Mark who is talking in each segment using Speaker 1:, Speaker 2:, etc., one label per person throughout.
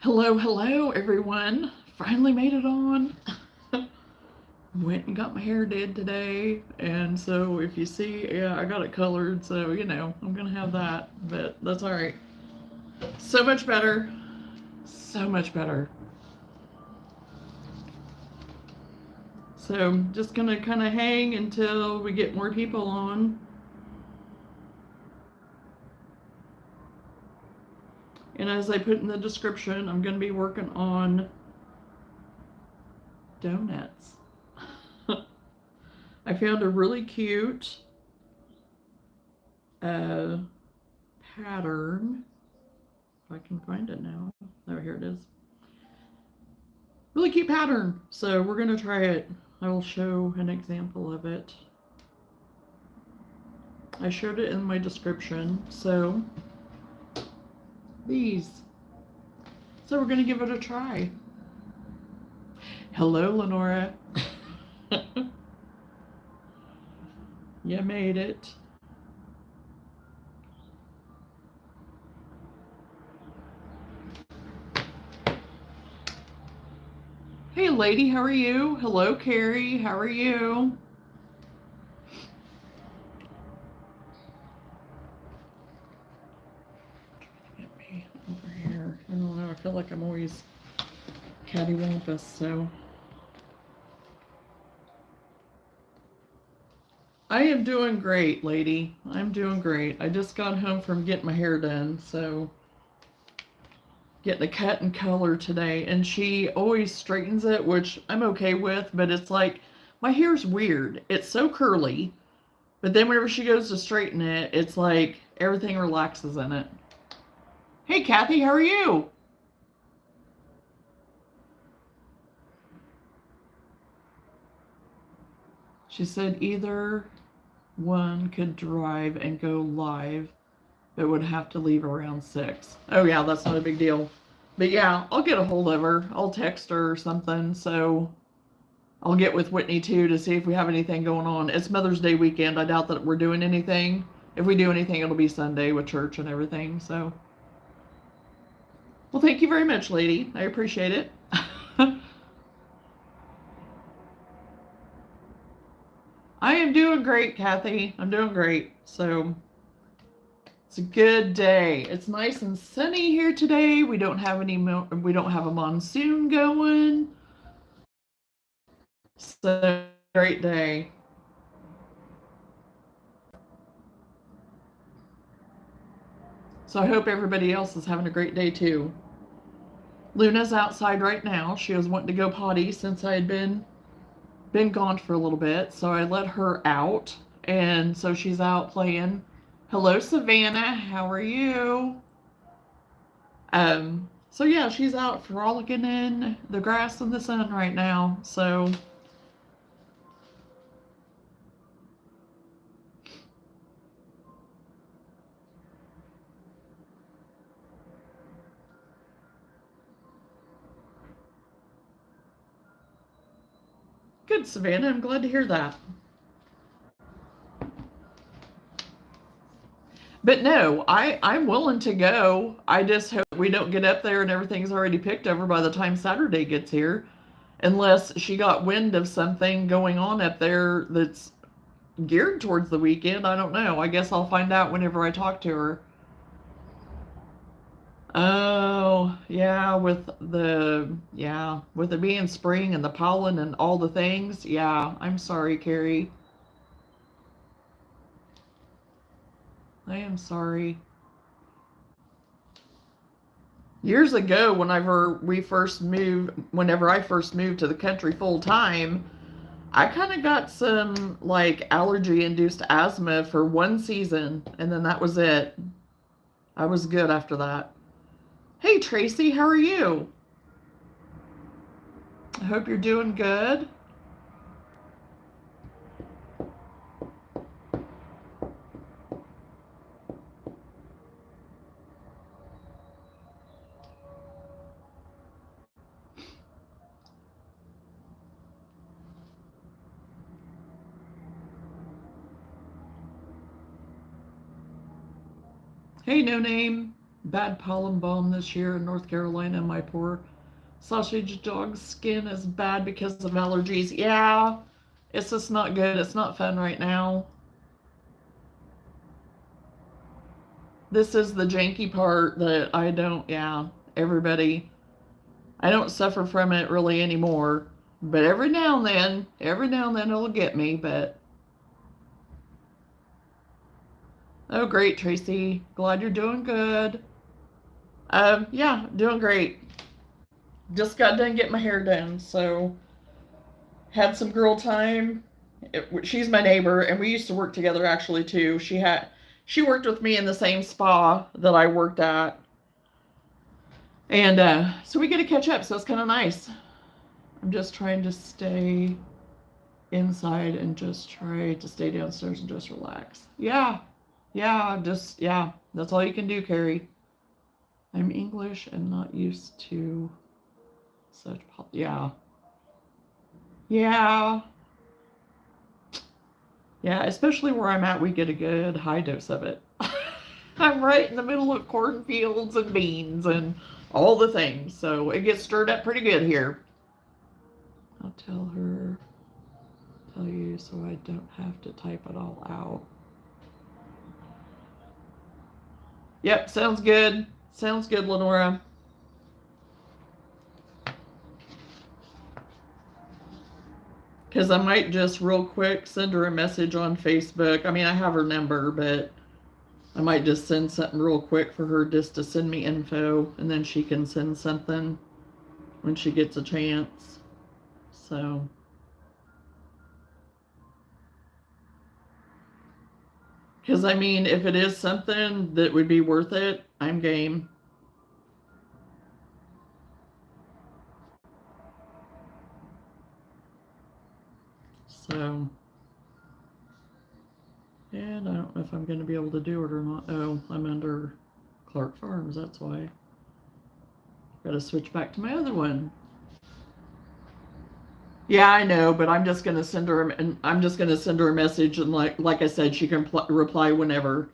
Speaker 1: Hello, hello, everyone. Finally made it on. Went and got my hair did today, and so if you see, yeah, I got it colored, so I'm gonna have that, but that's all right. So much better. So much better. So just gonna kind of hang until we get more people on. And as I put in the description, I'm gonna be working on donuts. I found a really cute uh, pattern. If I can find it now. Oh, here it is. Really cute pattern. So we're going to try it. I will show an example of it. I showed it in my description. So these. So we're going to give it a try. Hello, Lenora. You made it. Hey, lady, how are you? Hello, Carrie. How are you? Get me over here. I don't know. I feel like I'm always cattywampus, so. I am doing great, lady. I'm doing great. I just got home from getting my hair done, so getting a cut and color today, and she always straightens it, which I'm okay with, but it's like my hair's weird. It's so curly, but then whenever she goes to straighten it, it's like everything relaxes in it. Hey, Kathy, how are you? She said either one could drive and go live, but would have to leave around 6. Oh, yeah, that's not a big deal. But yeah, I'll get a hold of her. I'll text her or something. So I'll get with Whitney too to see if we have anything going on. It's Mother's Day weekend. I doubt that we're doing anything. If we do anything, it'll be Sunday with church and everything. So, well, thank you very much, lady. I appreciate it. I am doing great, Kathy. I'm doing great. So, it's a good day. It's nice and sunny here today. We don't have a monsoon going. So, great day. So I hope everybody else is having a great day too. Luna's outside right now. She was wanting to go potty since I had been gone for a little bit, so I let her out, and so she's out playing. Hello, Savannah. How are you? So yeah, she's out frolicking in the grass and the sun right now. So good, Savannah. I'm glad to hear that. But no, I'm willing to go. I just hope we don't get up there and everything's already picked over by the time Saturday gets here. Unless she got wind of something going on up there that's geared towards the weekend. I don't know. I guess I'll find out whenever I talk to her. Oh, yeah, with it being spring and the pollen and all the things. Yeah, I'm sorry, Carrie. I am sorry. Years ago, whenever I first moved to the country full time, I kind of got some like allergy induced asthma for one season, and then that was it. I was good after that. Hey, Tracy, how are you? I hope you're doing good. Hey, no name. bad pollen bomb this year in North Carolina. My poor sausage dog's skin is bad because of allergies. Yeah, it's just not good. It's not fun right now. This is the janky part that I don't, yeah, everybody, I don't suffer from it really anymore. But every now and then it'll get me. But oh, great, Tracy. Glad you're doing good. Yeah, doing great. Just got done getting my hair done, so had some girl time. She's my neighbor, and we used to work together actually too. She worked with me in the same spa that I worked at, and so we get to catch up. So it's kind of nice. I'm just trying to stay inside and just try to stay downstairs and just relax. Yeah, yeah. That's all you can do, Carrie. I'm English and not used to such. Yeah, yeah. Yeah, especially where I'm at, we get a good high dose of it. I'm right in the middle of cornfields and beans and all the things, so it gets stirred up pretty good here. I'll tell you so I don't have to type it all out. Yep, sounds good. Sounds good, Lenora. Because I might just real quick send her a message on Facebook. I mean, I have her number, but I might just send something real quick for her just to send me info, and then she can send something when she gets a chance. So, because I mean, if it is something that would be worth it, I'm game. So, and I don't know if I'm going to be able to do it or not. Oh, I'm under Clark Farms, that's why. Got to switch back to my other one. Yeah, I know, but I'm just gonna send her, and I'm just gonna send her a message, and like I said, she can reply whenever.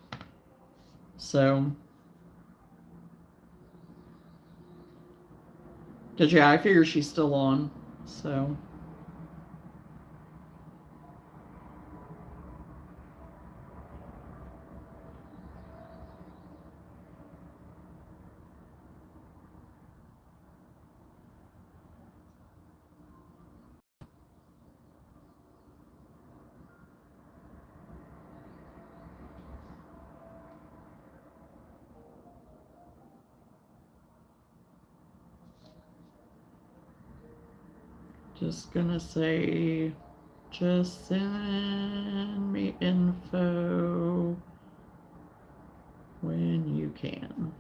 Speaker 1: So, because yeah, I figure she's still on. So, just gonna say, just send me info when you can.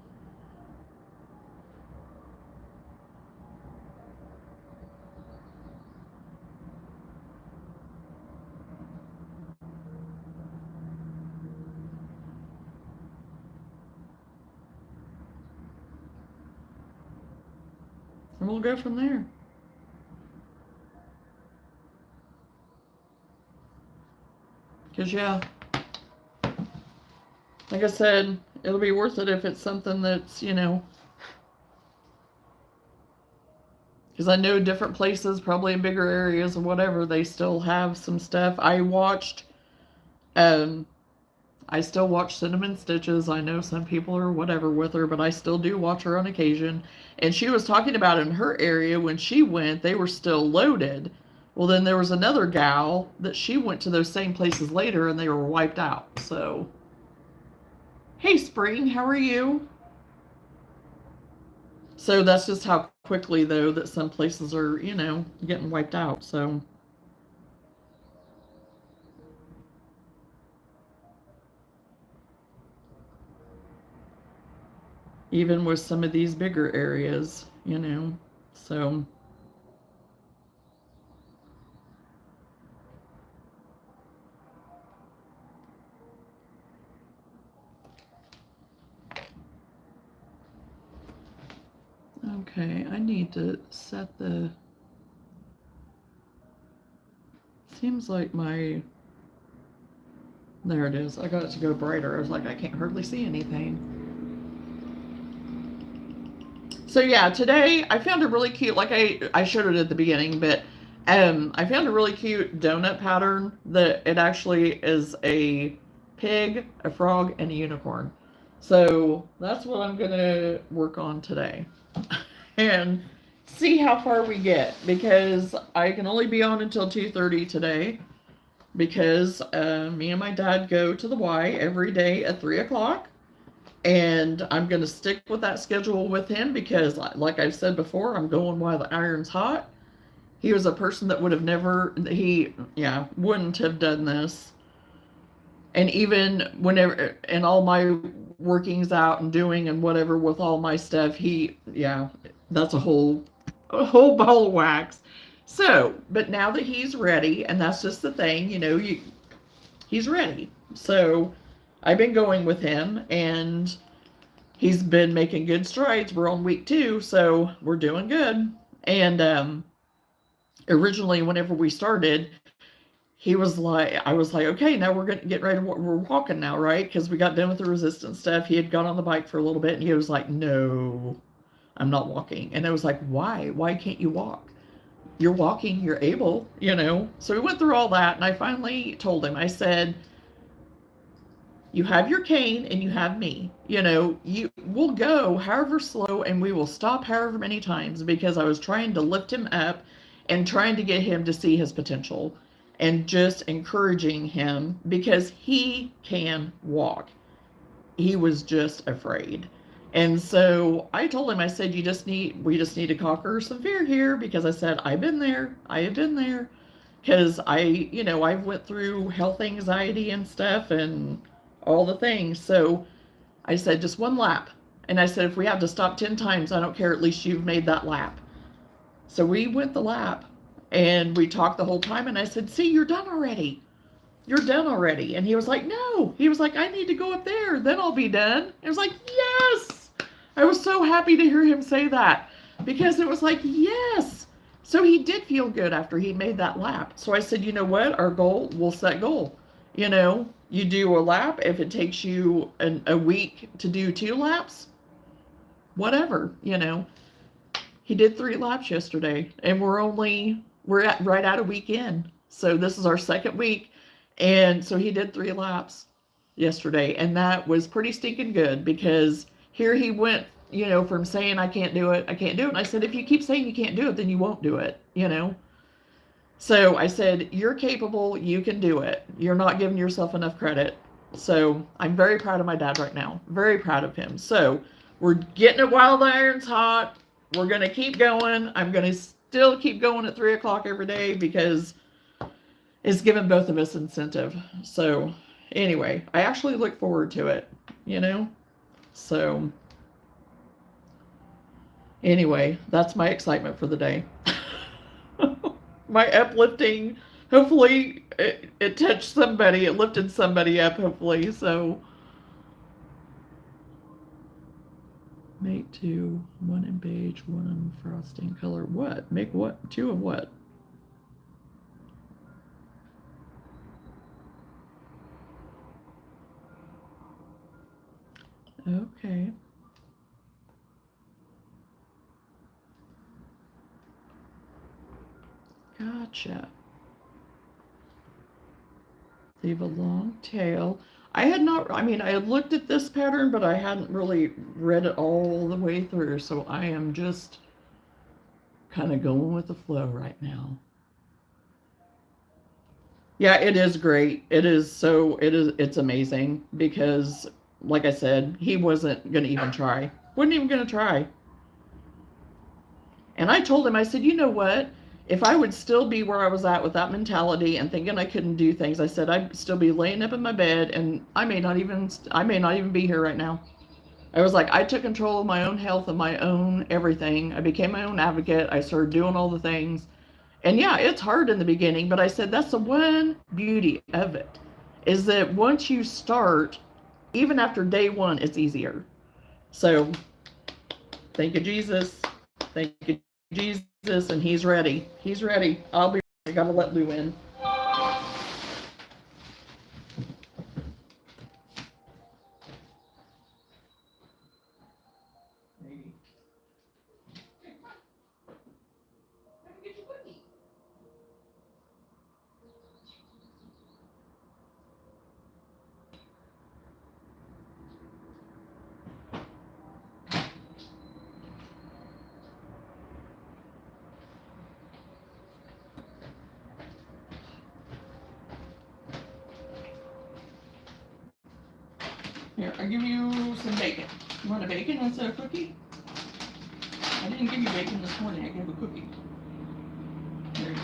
Speaker 1: And we'll go from there. Because, yeah, like I said, it'll be worth it if it's something that's, because I know different places, probably in bigger areas or whatever, they still have some stuff. Um, I still watch Cinnamon Stitches. I know some people are whatever with her, but I still do watch her on occasion. And she was talking about in her area when she went, they were still loaded. Well, then there was another gal that she went to those same places later and they were wiped out. So, hey, Spring, how are you? So that's just how quickly, though, that some places are, getting wiped out. So, even with some of these bigger areas, so. Okay, I need to set the, seems like there it is. I got it to go brighter. I was like, I can't hardly see anything. So yeah, today I found a really cute, like I showed it at the beginning, but I found a really cute donut pattern that it actually is a pig, a frog, and a unicorn. So that's what I'm gonna work on today. And see how far we get, because I can only be on until 2:30 today, because me and my dad go to the Y every day at 3 o'clock, and I'm going to stick with that schedule with him because, like I've said before, I'm going while the iron's hot. He was a person that would have never, wouldn't have done this. And even whenever, and all my workings out and doing and whatever with all my stuff, that's a whole ball of wax. So, but now that he's ready, and that's just the thing, he's ready. So I've been going with him, and he's been making good strides. We're on week 2, so we're doing good. And originally, whenever we started, I was like, okay, now we're gonna get ready. We're walking now, right? Because we got done with the resistance stuff. He had gone on the bike for a little bit, and he was like, no, I'm not walking. And I was like, why? Why can't you walk? You're walking. You're able, So we went through all that, and I finally told him. I said, you have your cane and you have me. You will go however slow, and we will stop however many times, because I was trying to lift him up and trying to get him to see his potential and just encouraging him, because he can walk. He was just afraid. And so I told him, I said, we just need to conquer some fear here, because I said, I've been there. I have been there, because I've went through health anxiety and stuff and all the things. So I said, just one lap. And I said, if we have to stop 10 times, I don't care. At least you've made that lap. So we went the lap, and we talked the whole time. And I said, see, you're done already. You're done already. And he was like, no. He was like, I need to go up there. Then I'll be done. I was like, yes. I was so happy to hear him say that, because it was like, yes. So he did feel good after he made that lap. So I said, you know what? Our goal, we'll set goal. You do a lap. If it takes you a week to do 2 laps, whatever. He did 3 laps yesterday, and we're at right at a week in. So this is our second week, and so he did 3 laps yesterday, and that was pretty stinking good, because here he went, from saying I can't do it, and I said, if you keep saying you can't do it, then you won't do it. So I said, you're capable, you can do it. You're not giving yourself enough credit. So I'm very proud of my dad right now. Very proud of him. So we're getting it while the iron's hot. We're going to keep going. I'm going to still keep going at 3 o'clock every day, because it's given both of us incentive. So anyway, I actually look forward to it, So anyway, that's my excitement for the day. My uplifting, hopefully it touched somebody, it lifted somebody up, hopefully. So make 2, 1 in beige, 1 in frosting color. What? Make what? 2 of what? Okay. Gotcha. Leave a long tail. I had looked at this pattern, but I hadn't really read it all the way through, so I am just kind of going with the flow right now. Yeah, it is great. It's amazing, because, like I said, he wasn't going to even try. Wasn't even going to try. And I told him, I said, you know what? If I would still be where I was at with that mentality and thinking I couldn't do things, I said, I'd still be laying up in my bed, and I may not even be here right now. I was like, I took control of my own health and my own everything. I became my own advocate. I started doing all the things. And yeah, it's hard in the beginning, but I said, that's the one beauty of it, is that once you start, even after day 1, it's easier. So thank you, Jesus. Thank you, Jesus. And he's ready. He's ready. I gotta let Lou in. Maybe. Here, I'll give you some bacon. You want a bacon instead of cookie? I didn't give you bacon this morning, I gave a cookie. There you go.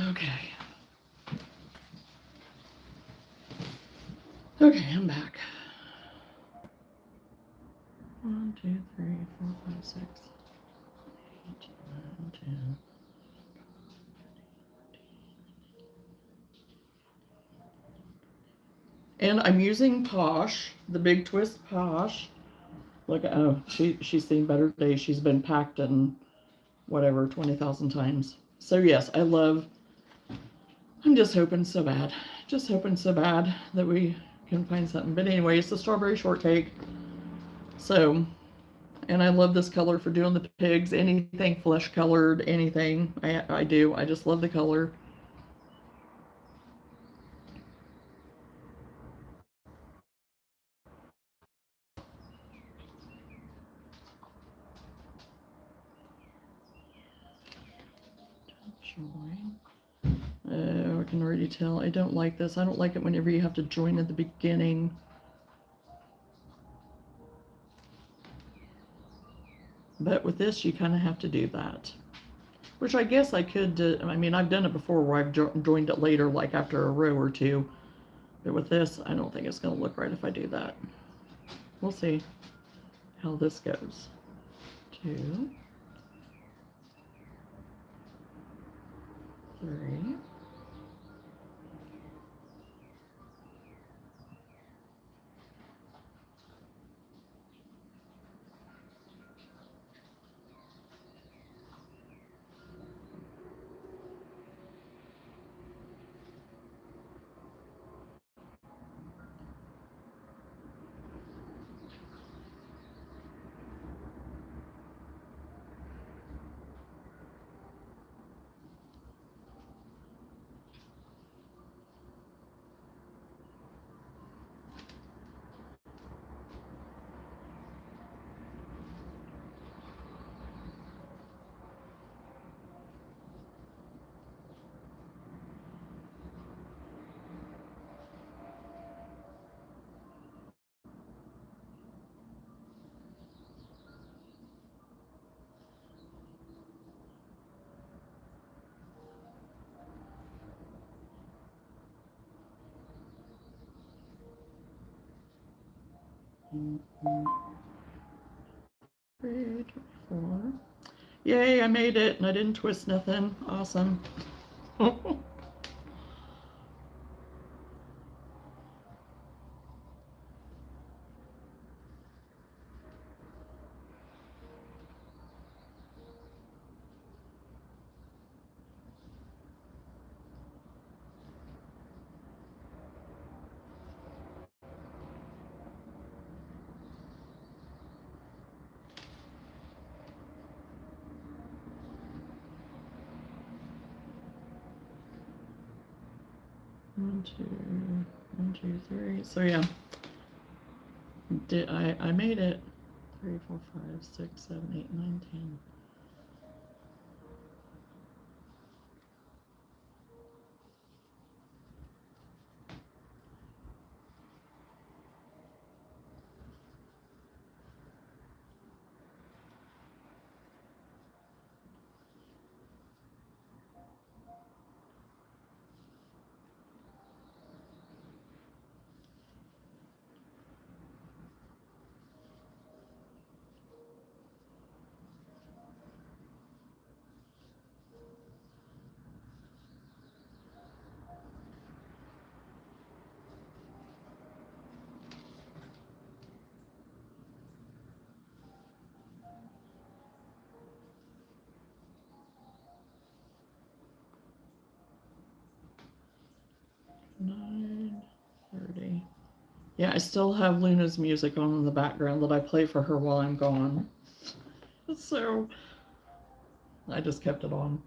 Speaker 1: Okay. Okay, I'm back. 1, 2, 3, 4, 5, 6, 8, 9, 10. And I'm using Posh, the Big Twist Posh. Look, oh, she's seen better days. She's been packed in whatever 20,000 times. So yes, I love. I'm just hoping so bad, that we can find something. But anyway, it's the strawberry shortcake. So, and I love this color for doing the pigs. Anything flesh colored, anything I do. I just love the color. I can already tell. I don't like this. I don't like it whenever you have to join at the beginning. But with this, you kind of have to do that. Which I guess I could do. I mean, I've done it before where I've joined it later, like after a row or two. But with this, I don't think it's going to look right if I do that. We'll see how this goes. 2, 3. Three, 4. Yay, I made it, and I didn't twist nothing. Awesome. 1, 2, 1, 2, 3. So yeah, I made it. 3, 4, 5, 6, 7, 8, 9, 10. Nine 30. Yeah, I still have Luna's music on in the background that I play for her while I'm gone. So I just kept it on.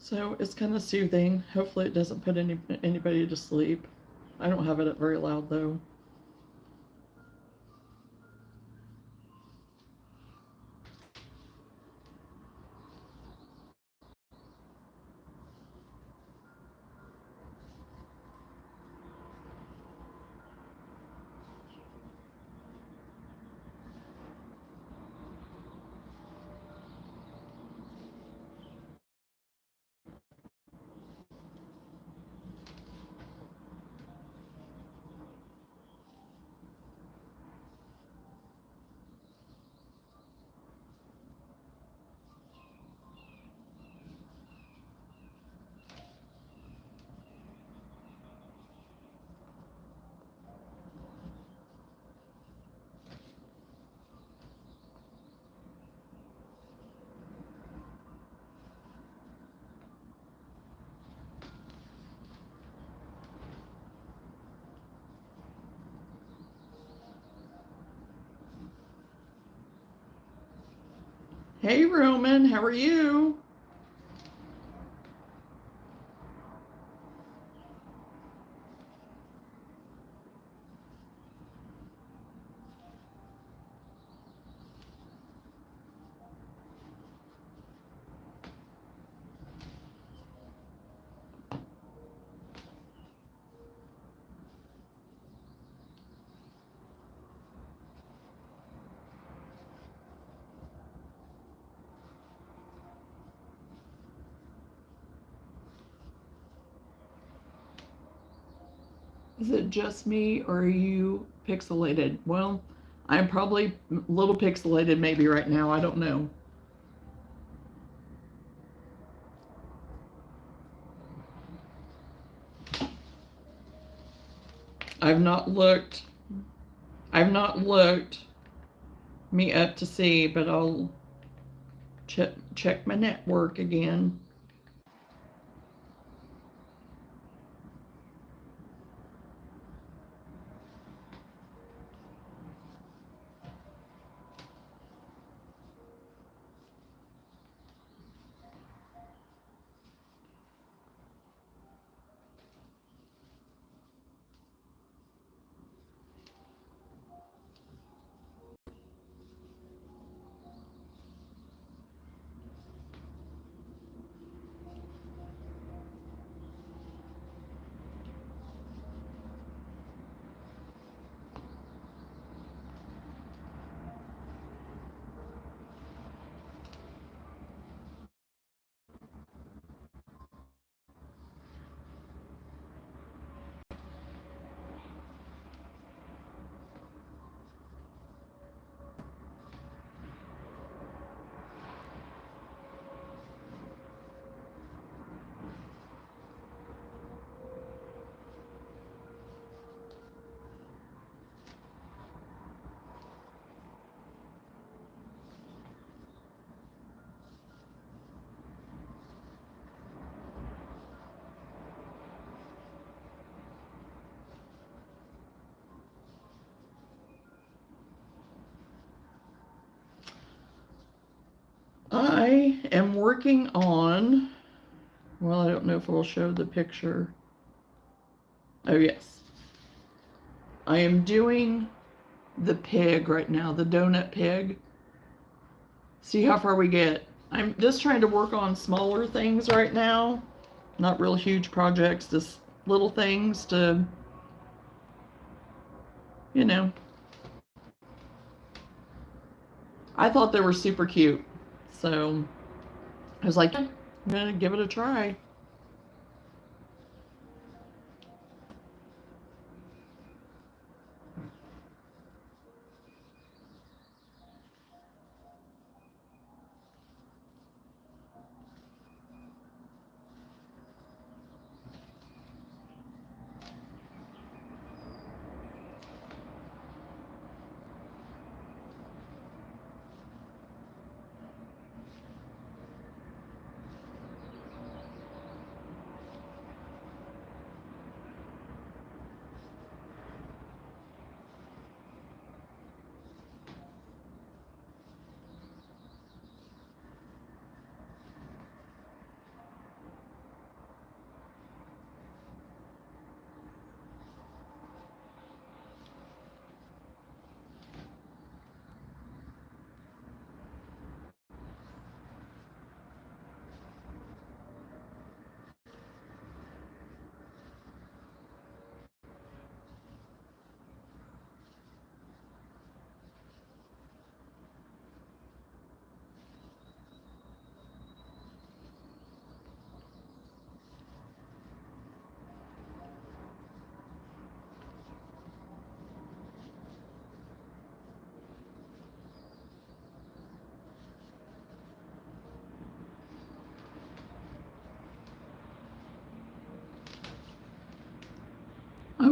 Speaker 1: So it's kind of soothing. Hopefully it doesn't put anybody to sleep. I don't have it up very loud though. Hey Roman, how are you? Is it just me or are you pixelated? Well, I'm probably a little pixelated maybe right now. I don't know. I've not looked. I've not looked me up to see, but I'll check my network again. I am working on, well, I don't know if it'll show the picture. Oh, yes. I am doing the pig right now, the donut pig. See how far we get. I'm just trying to work on smaller things right now. Not real huge projects, just little things to, you know. I thought they were super cute. So I was like, I'm going to give it a try.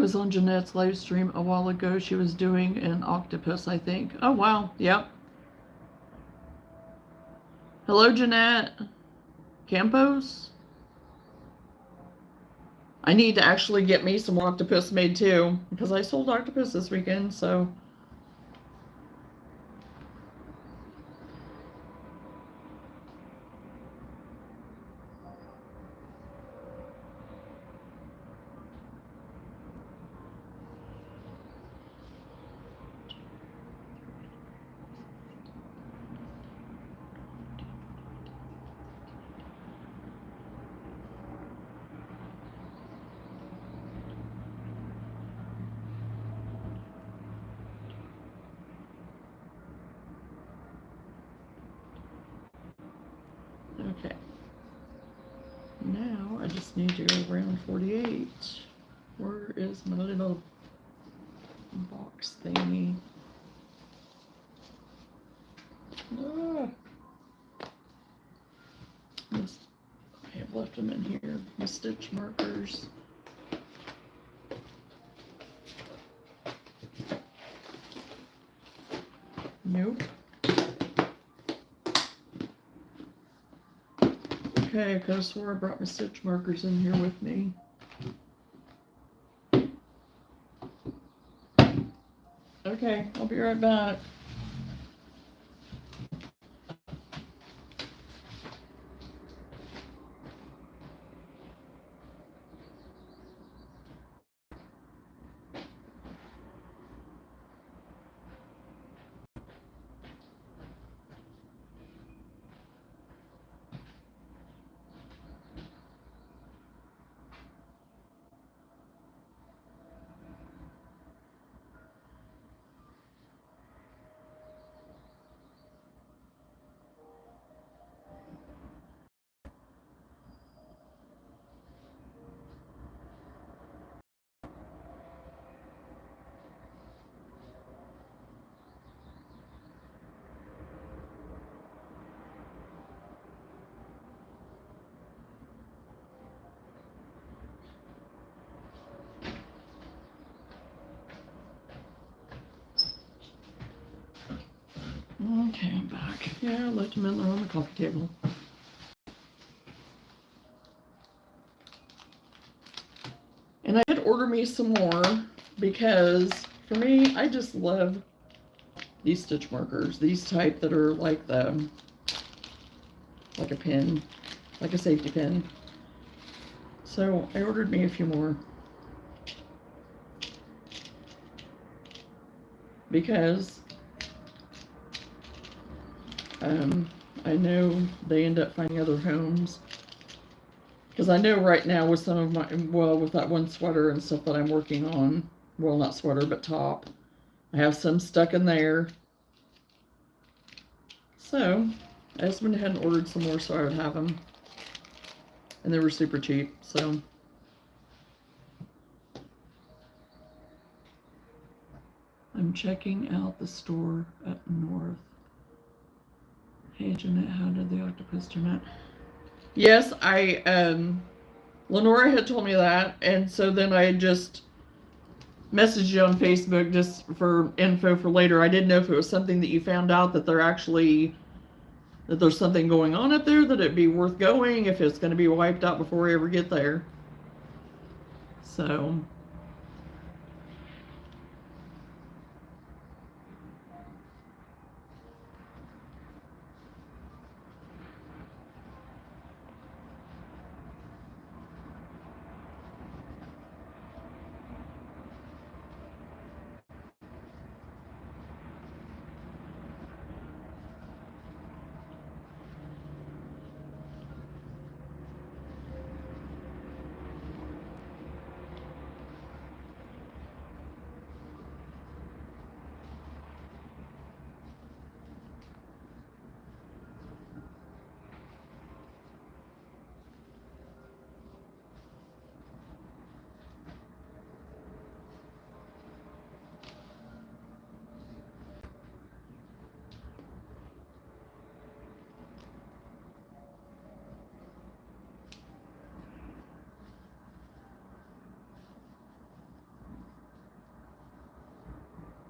Speaker 1: was on Jeanette's live stream a while ago. She was doing an octopus, I think. Oh, wow. Yep. Hello, Jeanette. Campos? I need to actually get me some octopus made too, because I sold octopus this weekend, so. Okay. Now I just need to go around 48. Where is my little box thingy? Ah. Yes, I have left them in here. My stitch markers. Nope. Okay, I could have swore I brought my stitch markers in here with me. Okay, I'll be right back. Okay, I'm back. Yeah, I left them in there on the coffee table. And I did order me some more because for me, I just love these stitch markers. These type that are like a pin, like a safety pin. So I ordered me a few more. Because I know they end up finding other homes. Because I know right now with some of my, well, with that one sweater and stuff that I'm working on, well, not sweater, but top, I have some stuck in there. So I just went ahead and ordered some more so I would have them. And they were super cheap, so. I'm checking out the store up north. Hey, Jeanette, how did the octopus turn out? Yes, Lenora had told me that, and so then I just messaged you on Facebook just for info for later. I didn't know if it was something that you found out that that there's something going on up there, that it'd be worth going, if it's going to be wiped out before we ever get there. So.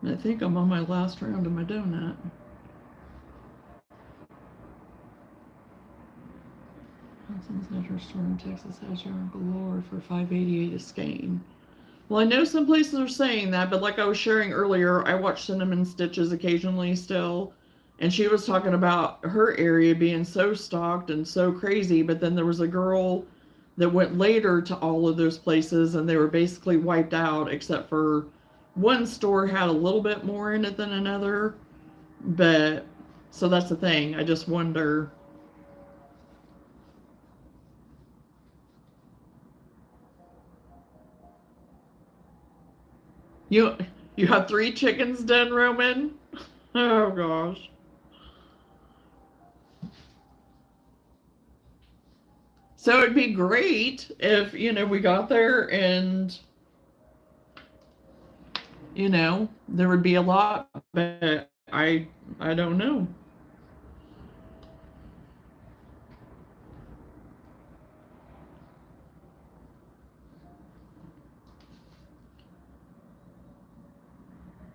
Speaker 1: I think I'm on my last round of my donut. Johnson's Natural Store in Texas has yarn galore for $5.88 a skein. Well, I know some places are saying that, but like I was sharing earlier, I watch Cinnamon Stitches occasionally still, and she was talking about her area being so stocked and so crazy, but then there was a girl that went later to all of those places, and they were basically wiped out, except for one store had a little bit more in it than another. But, so that's the thing. I just wonder. You you have 3 chickens done, Roman? Oh gosh. So it'd be great if, we got there and, there would be a lot, but I don't know.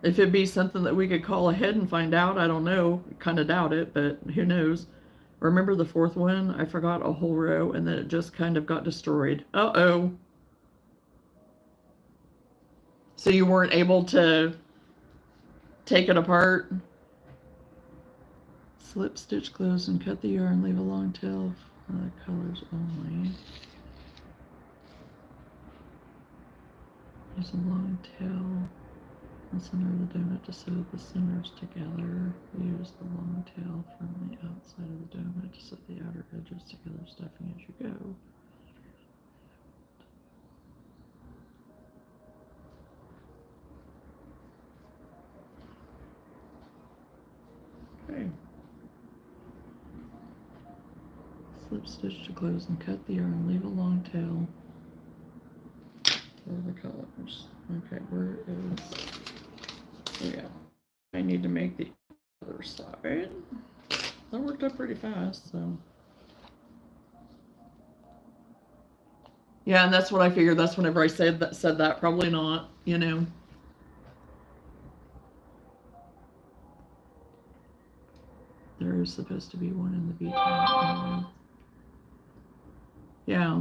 Speaker 1: If it'd be something that we could call ahead and find out, I don't know. Kind of doubt it, but who knows. Remember the 4th one? I forgot a whole row and then it just kind of got destroyed. Uh-oh. So you weren't able to take it apart? Slip stitch close and cut the yarn. Leave a long tail for the colors only. Use a long tail. The center of the donut to sew the centers together. Use the long tail from the outside of the donut to sew the outer edges together, stuffing as you go. Okay. Slip stitch to close and cut the yarn. Leave a long tail for the colors. Okay, where is... Yeah, I need to make the other side. That worked up pretty fast, so. Yeah, and that's what I figured. That's whenever I said that, probably not, There's supposed to be one in the beach. Yeah.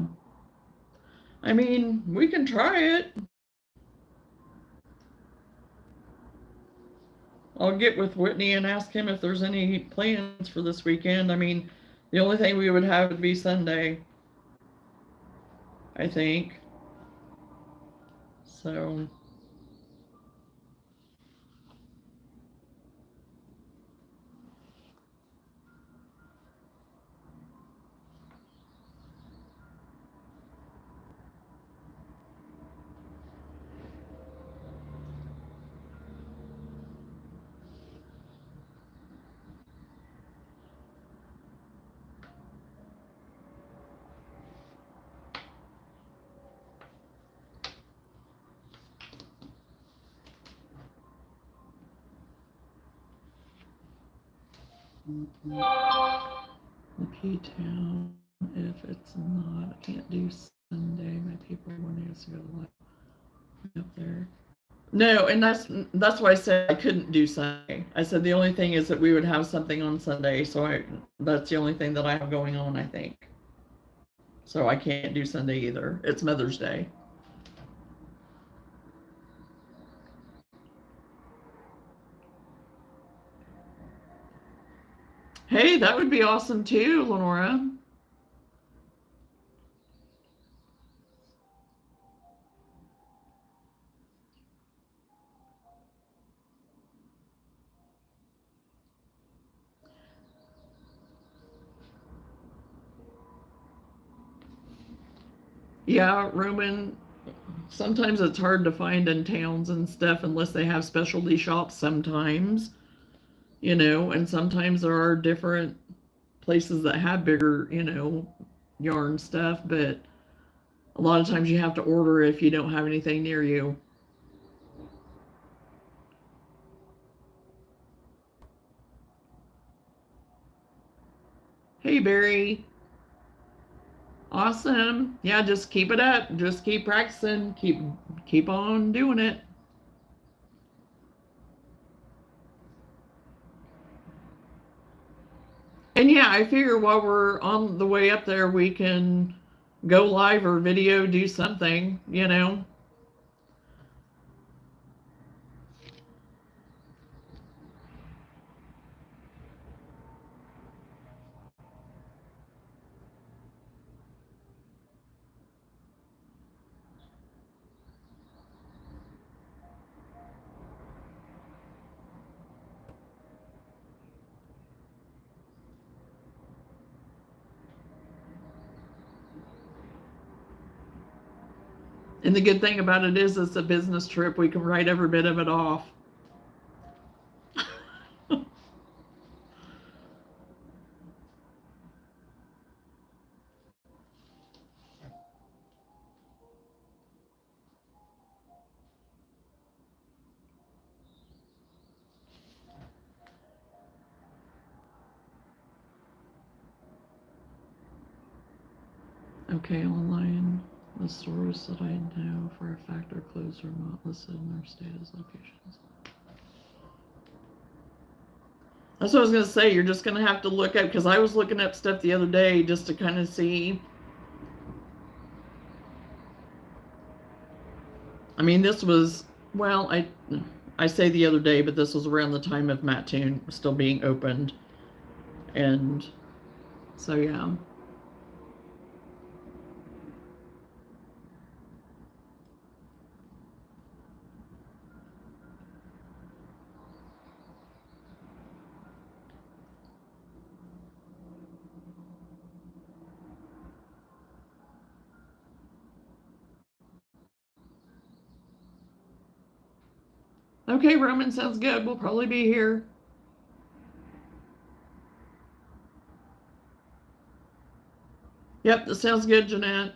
Speaker 1: I mean, we can try it. I'll get with Whitney and ask him if there's any plans for this weekend. I mean, the only thing we would have would be Sunday, I think. So. The P-Town, if it's not, I can't do Sunday. My people wanted us to go up there. No, and that's why I said I couldn't do Sunday. I said the only thing is that we would have something on Sunday, so that's the only thing that I have going on, I think. So I can't do Sunday either. It's Mother's Day. Hey, that would be awesome too, Lenora. Yeah, Roman, sometimes it's hard to find in towns and stuff unless they have specialty shops sometimes, and sometimes there are different places that have bigger, yarn stuff, but a lot of times you have to order if you don't have anything near you. Hey, Barry. Awesome. Yeah, just keep it up. Just keep practicing. Keep on doing it. And yeah, I figure while we're on the way up there, we can go live or video, do something, you know. And the good thing about it is it's a business trip. We can write every bit of it off. Okay, online, the stores that I know for a fact are closed or not listed in their status locations. That's what I was going to say. You're just going to have to look up, because I was looking up stuff the other day just to kind of see. I mean, this was, well, I say the other day, but this was around the time of Mattoon still being opened. And so, yeah. Okay, Roman, sounds good. We'll probably be here. Yep, that sounds good, Jeanette.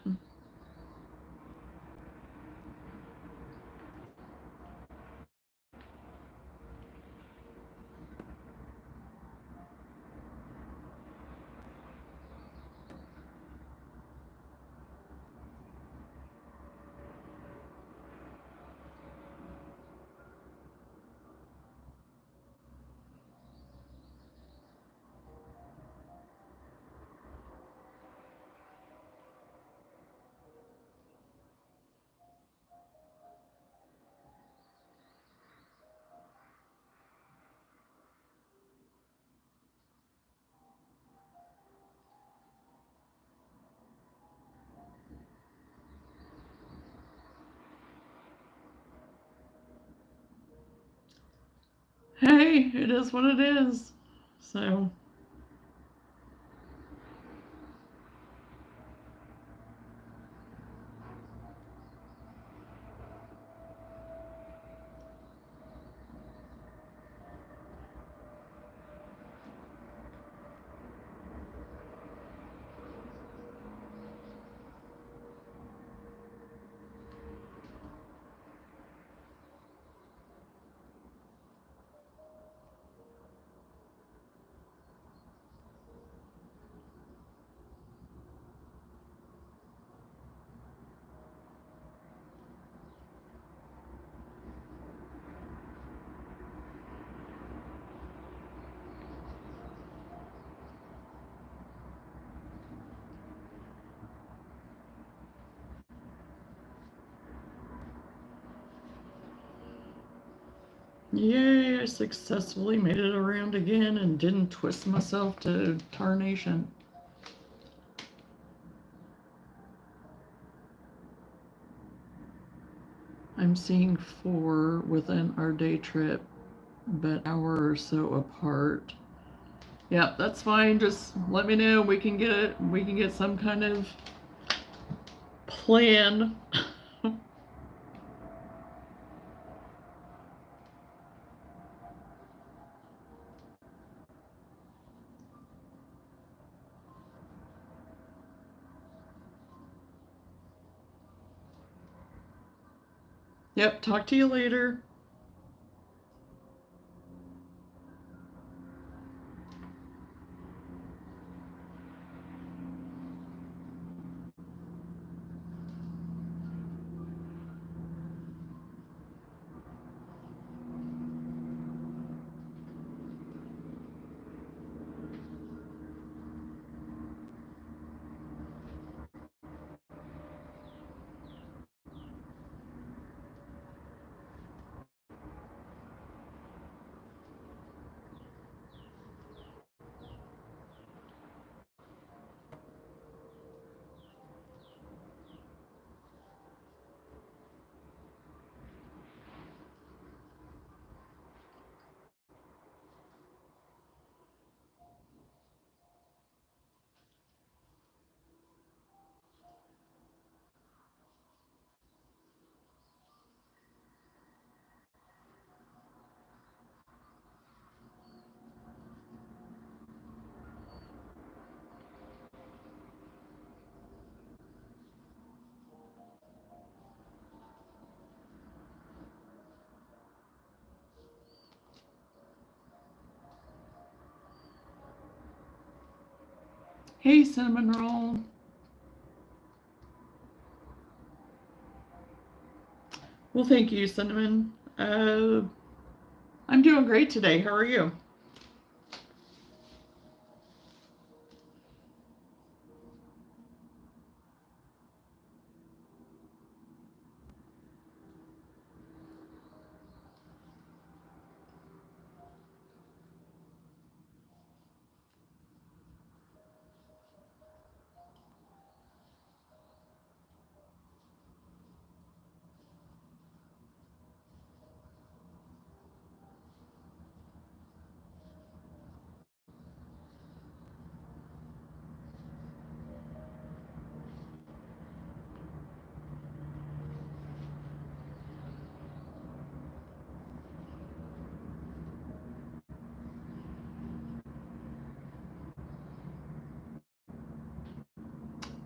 Speaker 1: Hey, it is what it is. So. Yay, I successfully made it around again and didn't twist myself to tarnation. I'm seeing 4 within our day trip, but hour or so apart. Yep, that's fine. Just let me know. We can get some kind of plan. Yep, talk to you later. Hey, Cinnamon Roll. Well, thank you, Cinnamon. I'm doing great today. How are you?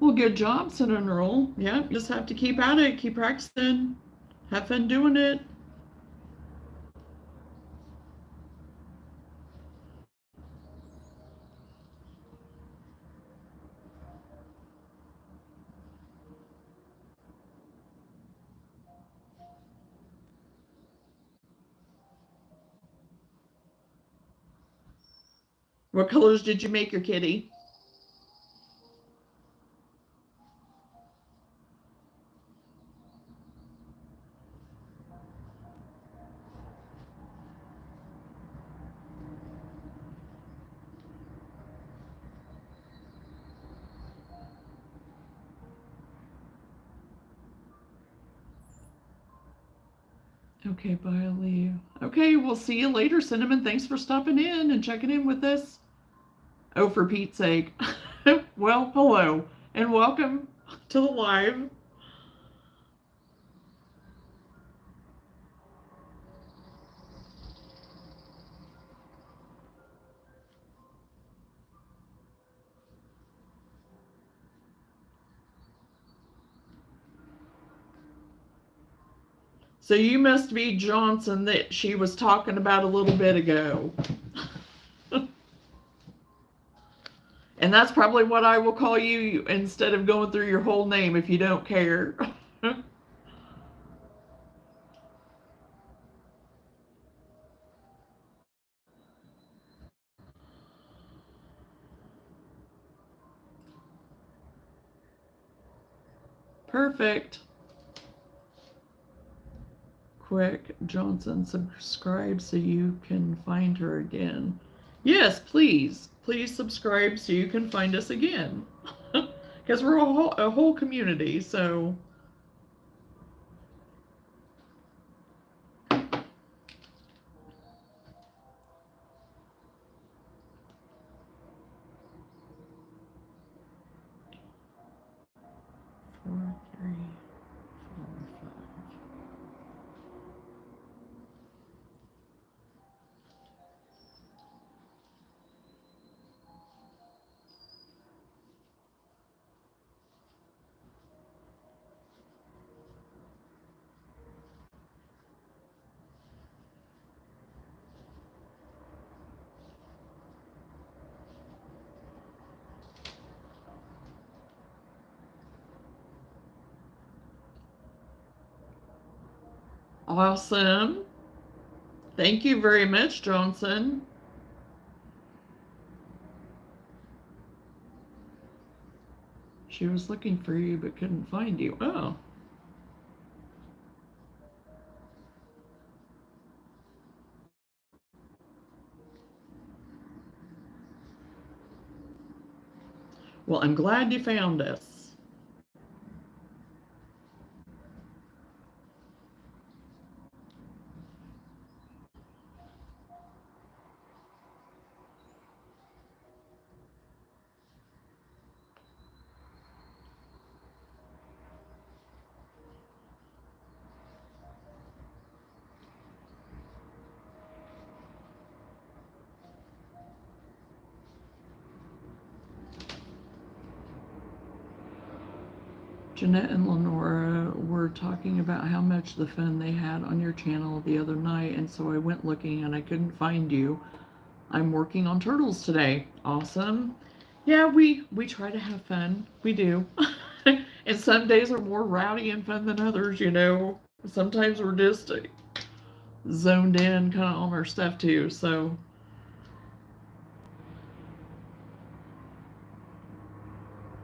Speaker 1: Well, good job, Cinnamon Roll. Yeah, you just have to keep at it, keep practicing, have fun doing it. What colors did you make your kitty? Okay, bye, Lee. Okay, we'll see you later, Cinnamon. Thanks for stopping in and checking in with us. Oh, for Pete's sake. Well, hello, and welcome to the live. So you must be Johnson that she was talking about a little bit ago. And that's probably what I will call you instead of going through your whole name if you don't care. Perfect. Quick, Johnson, subscribe so you can find her again. Yes, please. Please subscribe so you can find us again. Because we're a whole community, so. Four, three, four, five. Awesome. Thank you very much, Johnson. She was looking for you but couldn't find you. Oh. Well, I'm glad you found us. Jeanette and Lenora were talking about how much the fun they had on your channel the other night, and so I went looking and I couldn't find you. I'm working on turtles today. Awesome. Yeah, we try to have fun. We do. And some days are more rowdy and fun than others, you know. Sometimes we're just zoned in kind of on our stuff too. So,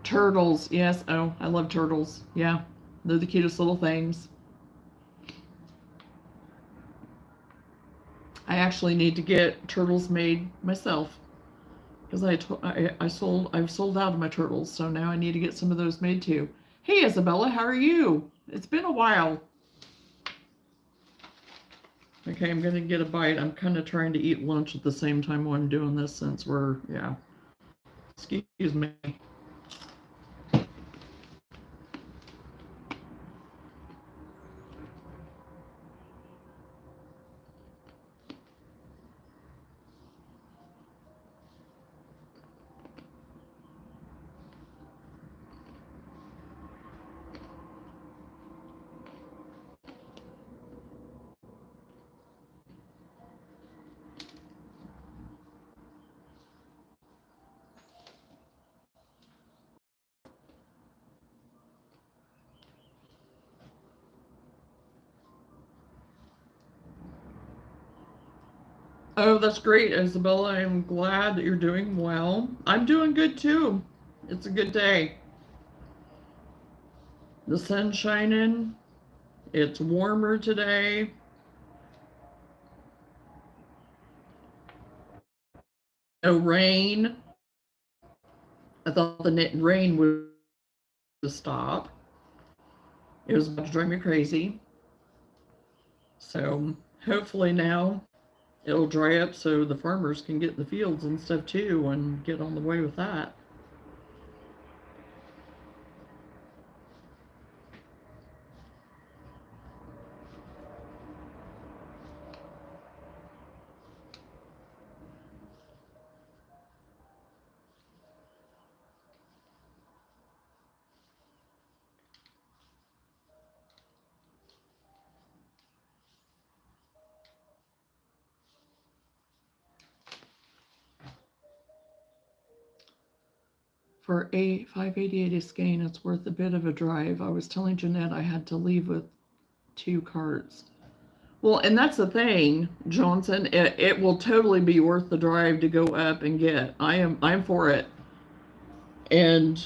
Speaker 1: turtles, yes. Oh, I love turtles. Yeah, they're the cutest little things. I actually need to get turtles made myself because I've sold out of my turtles, so now I need to get some of those made too. Hey, Isabella, how are you? It's been a while. Okay, I'm gonna get a bite. I'm kind of trying to eat lunch at the same time while I'm doing this since we're, yeah. Excuse me. Oh, that's great, Isabella. I'm glad that you're doing well. I'm doing good too. It's a good day. The sun's shining. It's warmer today. No rain. I thought the rain would stop. It was about to drive me crazy. So hopefully now it'll dry up so the farmers can get in the fields and stuff too and get on the way with that. For a 588 Escape, it's worth a bit of a drive. I was telling Jeanette I had to leave with 2 carts. Well, and that's the thing, Johnson. It will totally be worth the drive to go up and get. I'm for it. And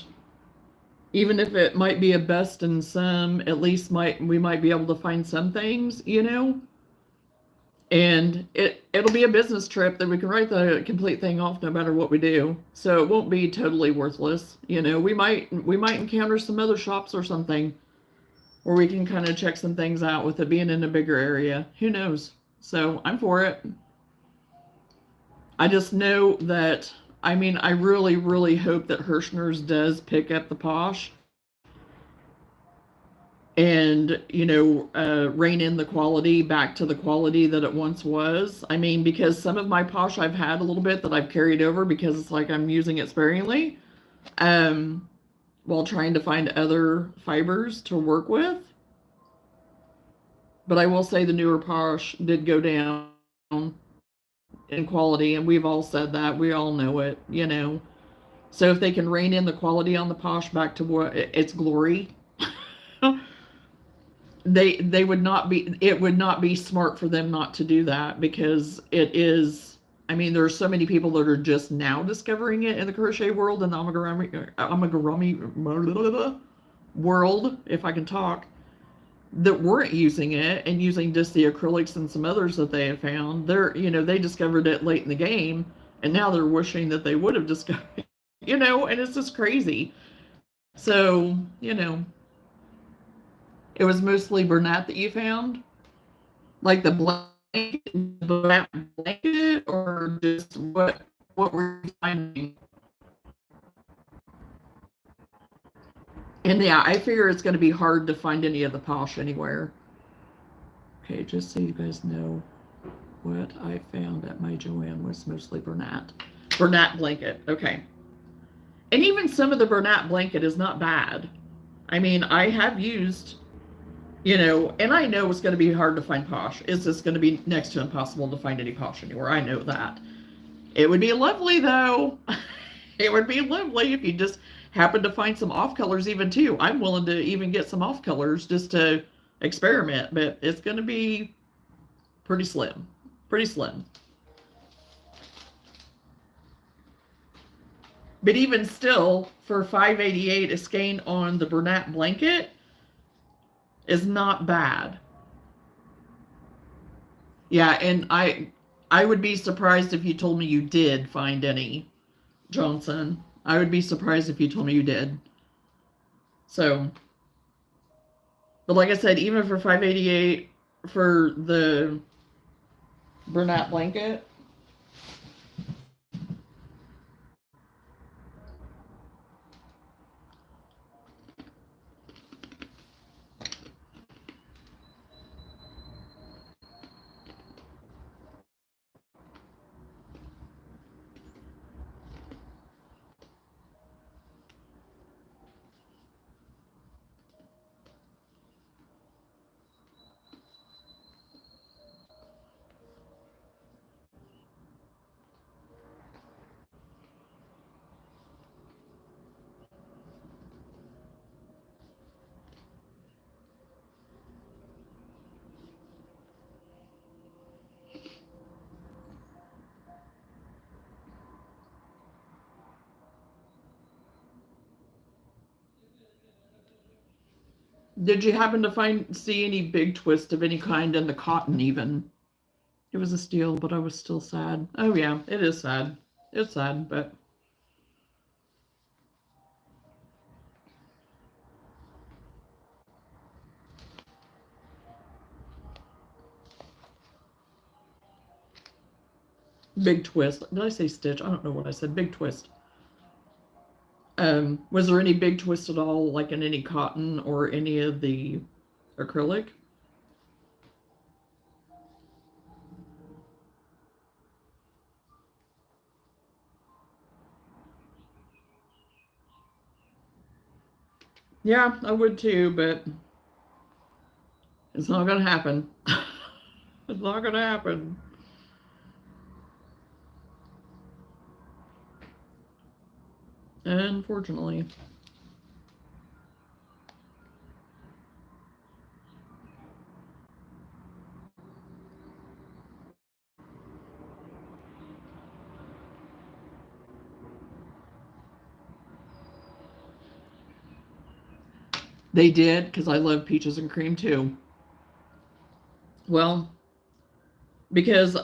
Speaker 1: even if it might be a bust in some, at least we might be able to find some things, you know. And it'll be a business trip that we can write the complete thing off no matter what we do. So it won't be totally worthless. You know, we might encounter some other shops or something where we can kind of check some things out with it being in a bigger area. Who knows? So I'm for it. I just know that, I mean, I really, really hope that Hirschner's does pick up the posh and, you know, rein in the quality back to the quality that it once was. I mean, because some of my posh I've had a little bit that I've carried over because it's like I'm using it sparingly, while trying to find other fibers to work with. But I will say the newer posh did go down in quality, and we've all said that. We all know it, you know. So if they can rein in the quality on the posh back to what its glory, they would not be. It would not be smart for them not to do that because it is. I mean, there are so many people that are just now discovering it in the crochet world and the amigurumi world, if I can talk, that weren't using it and using just the acrylics and some others that they have found. They discovered it late in the game, and now they're wishing that they would have discovered, and it's just crazy. So, it was mostly Bernat that you found, like the blanket, or just what were you finding? And yeah, I figure it's going to be hard to find any of the posh anywhere. Okay, just so you guys know, what I found at my Joann was mostly Bernat. Bernat blanket, okay. And even some of the Bernat blanket is not bad. I mean, I have used, and I know it's going to be hard to find posh. It's just going to be next to impossible to find any posh anywhere. I know that. It would be lovely, though. It would be lovely if you just happen to find some off colors even too. I'm willing to even get some off colors just to experiment, but it's going to be pretty slim. Pretty slim. But even still, for $5.88, a skein on the Bernat blanket is not bad. Yeah, and I would be surprised if you told me you did find any, Johnson. I would be surprised if you told me you did. So, but like I said, even for $5.88 for the Bernat blanket, did you happen to see any big twist of any kind in the cotton even? It was a steal, but I was still sad. Oh yeah, it is sad. It's sad, but big twist. Did I say stitch? I don't know what I said. Big twist. Was there any big twist at all, like in any cotton or any of the acrylic? Yeah, I would too, but it's not gonna happen. It's not gonna happen. Unfortunately. They did, because I love peaches and cream too. Well, because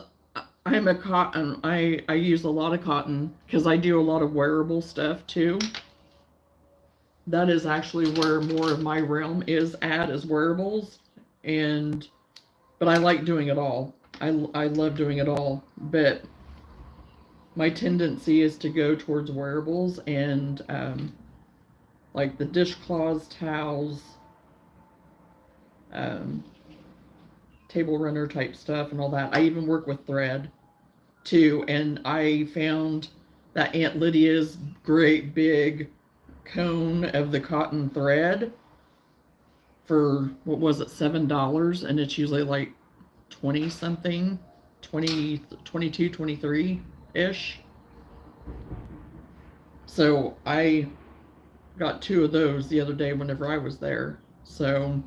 Speaker 1: I'm a cotton, I use a lot of cotton because I do a lot of wearable stuff too. That is actually where more of my realm is at, is wearables. And but I like doing it all. I love doing it all, but my tendency is to go towards wearables and like the dishcloths, towels, um, table runner type stuff and all that. I even work with thread too, and I found that Aunt Lydia's great big cone of the cotton thread for, what was it, $7, and it's usually like 20 something, 20, 22, 23 ish. So I got two of those the other day whenever I was there. So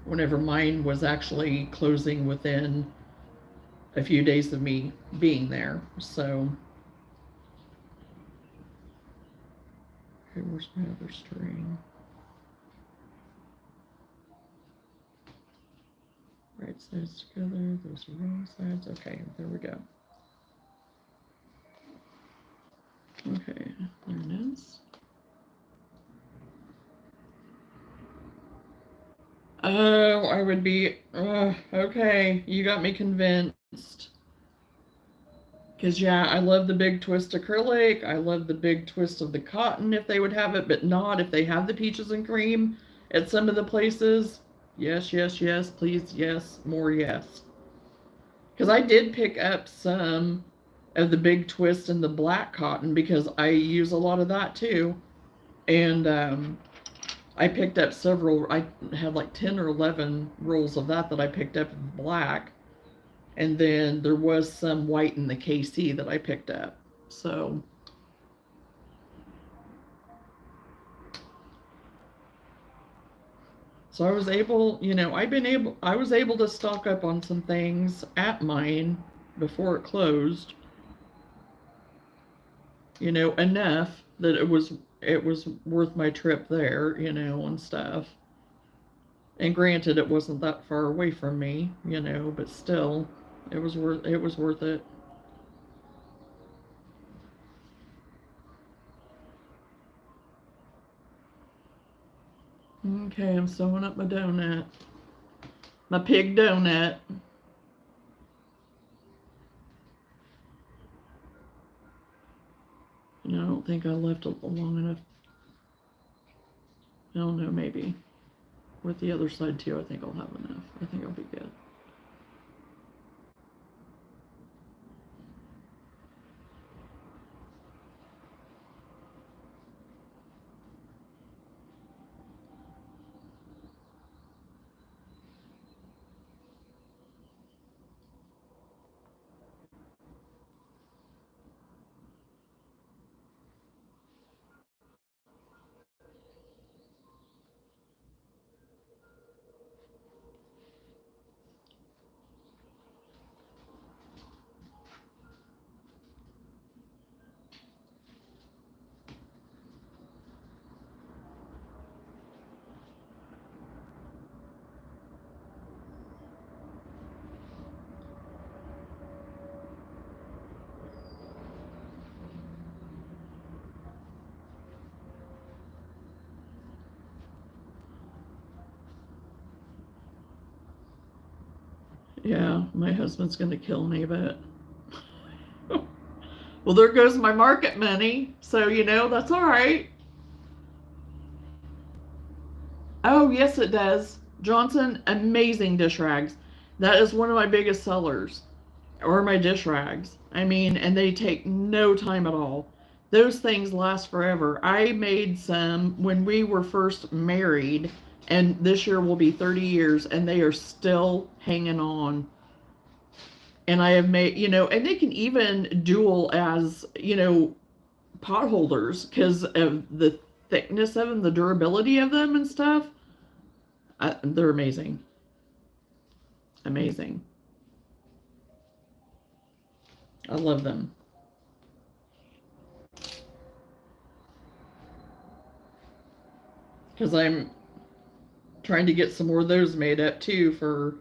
Speaker 1: whenever mine was actually closing within a few days of me being there. So, okay, where's my other string? Right sides together, those are wrong sides. Okay, there we go. Okay, there it is. Oh, I would be, okay, you got me convinced. Because, yeah, I love the big twist acrylic. I love the big twist of the cotton if they would have it, but not if they have the peaches and cream at some of the places. Yes, yes, yes, please, yes, more yes. Because I did pick up some of the big twist and the black cotton because I use a lot of that too. And I picked up several, I had like 10 or 11 rolls of that I picked up in black. And then there was some white in the KC that I picked up. So I was able, I was able to stock up on some things at mine before it closed, enough that it was worth my trip there, and stuff. And granted, it wasn't that far away from me, but still, it was worth it. Okay, I'm sewing up my donut, my pig donut. I don't think I left it long enough. I don't know, maybe with the other side too. I think I'll have enough. I think I'll be good. Yeah, my husband's gonna kill me, but well, there goes my market money. So that's all right. Oh yes, it does. Johnson, amazing dish rags. That is one of my biggest sellers, or my dish rags. I mean, and they take no time at all. Those things last forever. I made some when we were first married, and this year will be 30 years, and they are still hanging on. And I have made, and they can even dual as, pot holders because of the thickness of them, the durability of them and stuff. They're amazing. Amazing. I love them. Because I'm trying to get some more of those made up too for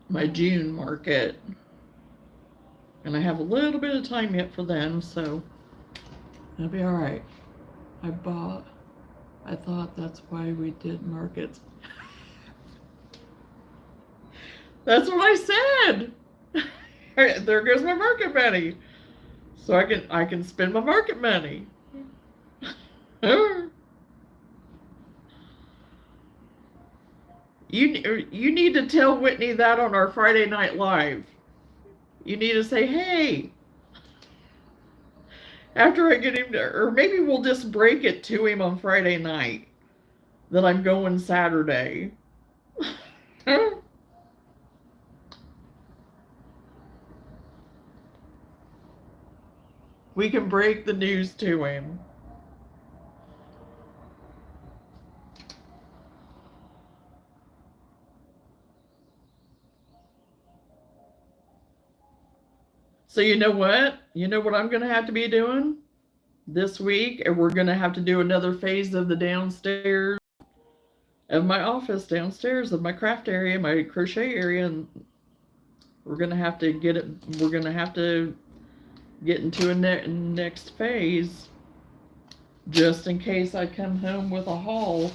Speaker 1: my June market. And I have a little bit of time yet for them, so that'll be all right. I thought that's why we did markets. That's what I said. There goes my market money. So I can spend my market money. You need to tell Whitney that on our Friday Night Live. You need to say, hey, after I get him to, or maybe we'll just break it to him on Friday night that I'm going Saturday. We can break the news to him. So you know what? You know what I'm going to have to be doing this week? And we're going to have to do another phase of the downstairs of my office, downstairs of my craft area, my crochet area. And we're going to have to get it, we're going to have to get into a next phase just in case I come home with a haul.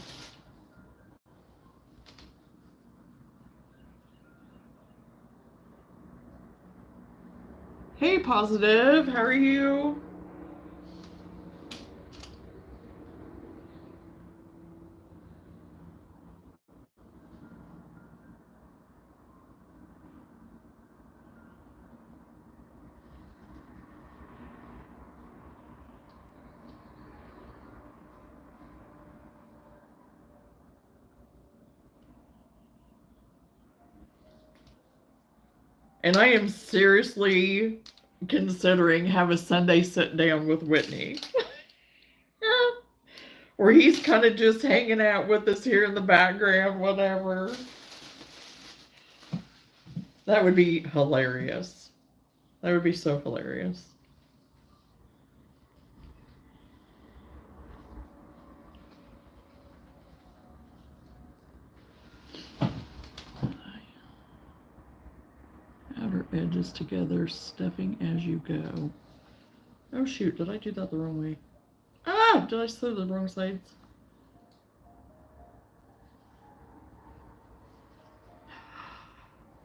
Speaker 1: Hey, Positive, how are you? And I am seriously considering have a Sunday sit down with Whitney. Where he's kind of just hanging out with us here in the background, whatever. That would be hilarious. That would be so hilarious. Outer edges together, stuffing as you go. Oh shoot, did I do that the wrong way? Ah, did I sew the wrong sides?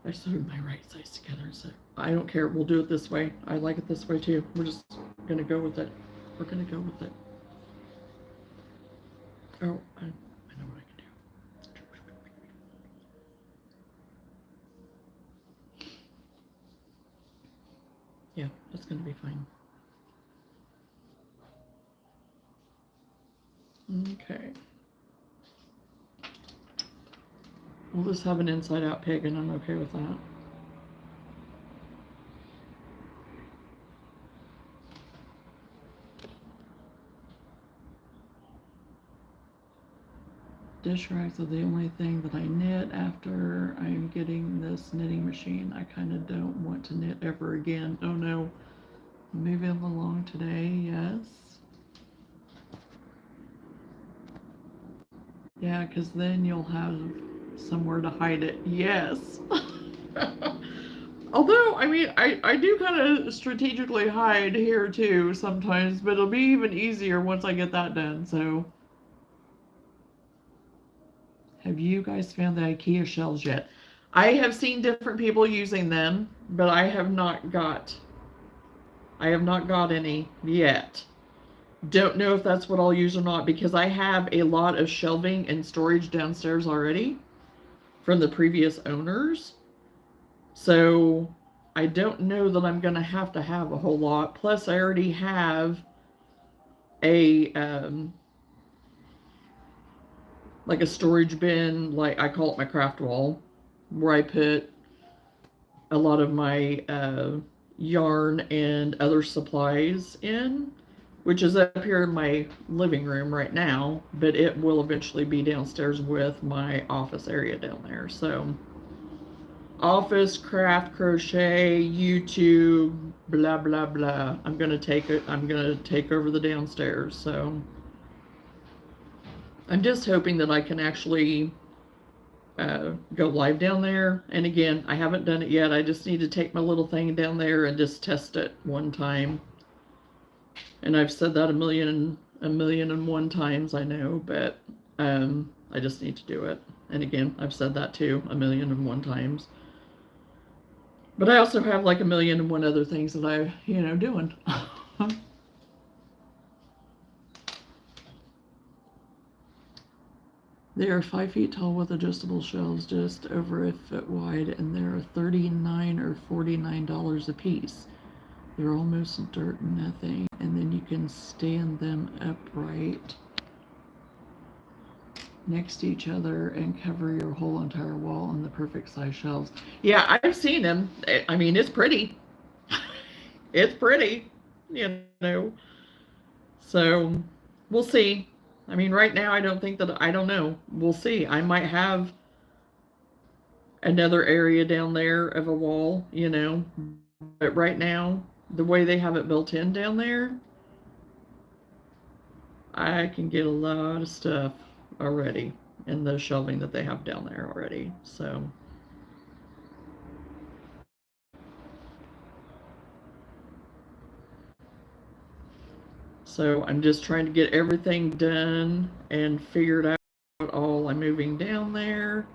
Speaker 1: I sewed my right sides together, so I don't care. We'll do it this way. I like it this way too. We're just gonna go with it. We're gonna go with it. Oh, I know what I can do. Yeah, that's gonna be fine. Okay. We'll just have an inside-out pig, and I'm okay with that. Dish rags are the only thing that I knit after I'm getting this knitting machine. I kind of don't want to knit ever again. Oh no. Moving along today, yes. Yeah, because then you'll have somewhere to hide it. Yes. Although, I mean, I do kind of strategically hide here too sometimes, but it'll be even easier once I get that done, so. Have you guys found the IKEA shelves yet? I have seen different people using them, but I have not got any yet. Don't know if that's what I'll use or not because I have a lot of shelving and storage downstairs already from the previous owners. So I don't know that I'm going to have a whole lot. Plus I already have a like a storage bin, like I call it my craft wall, where I put a lot of my yarn and other supplies in, which is up here in my living room right now, but it will eventually be downstairs with my office area down there. So office, craft, crochet, YouTube, blah blah blah. I'm gonna take over the downstairs. So I'm just hoping that I can actually go live down there. And again, I haven't done it yet. I just need to take my little thing down there and just test it one time. And I've said that a million and one times, I know, but I just need to do it. And again, I've said that too a million and one times. But I also have like a million and one other things that I'm, doing. They are 5 feet tall with adjustable shelves just over a foot wide, and they're $39 or $49 a piece. They're almost dirt nothing, and then you can stand them upright next to each other and cover your whole entire wall on the perfect size shelves. Yeah, I've seen them. I mean, it's pretty. It's pretty, So we'll see. I mean, right now, I don't know. We'll see. I might have another area down there of a wall, but right now, the way they have it built in down there, I can get a lot of stuff already in the shelving that they have down there already. So I'm just trying to get everything done and figured out all I'm moving down there,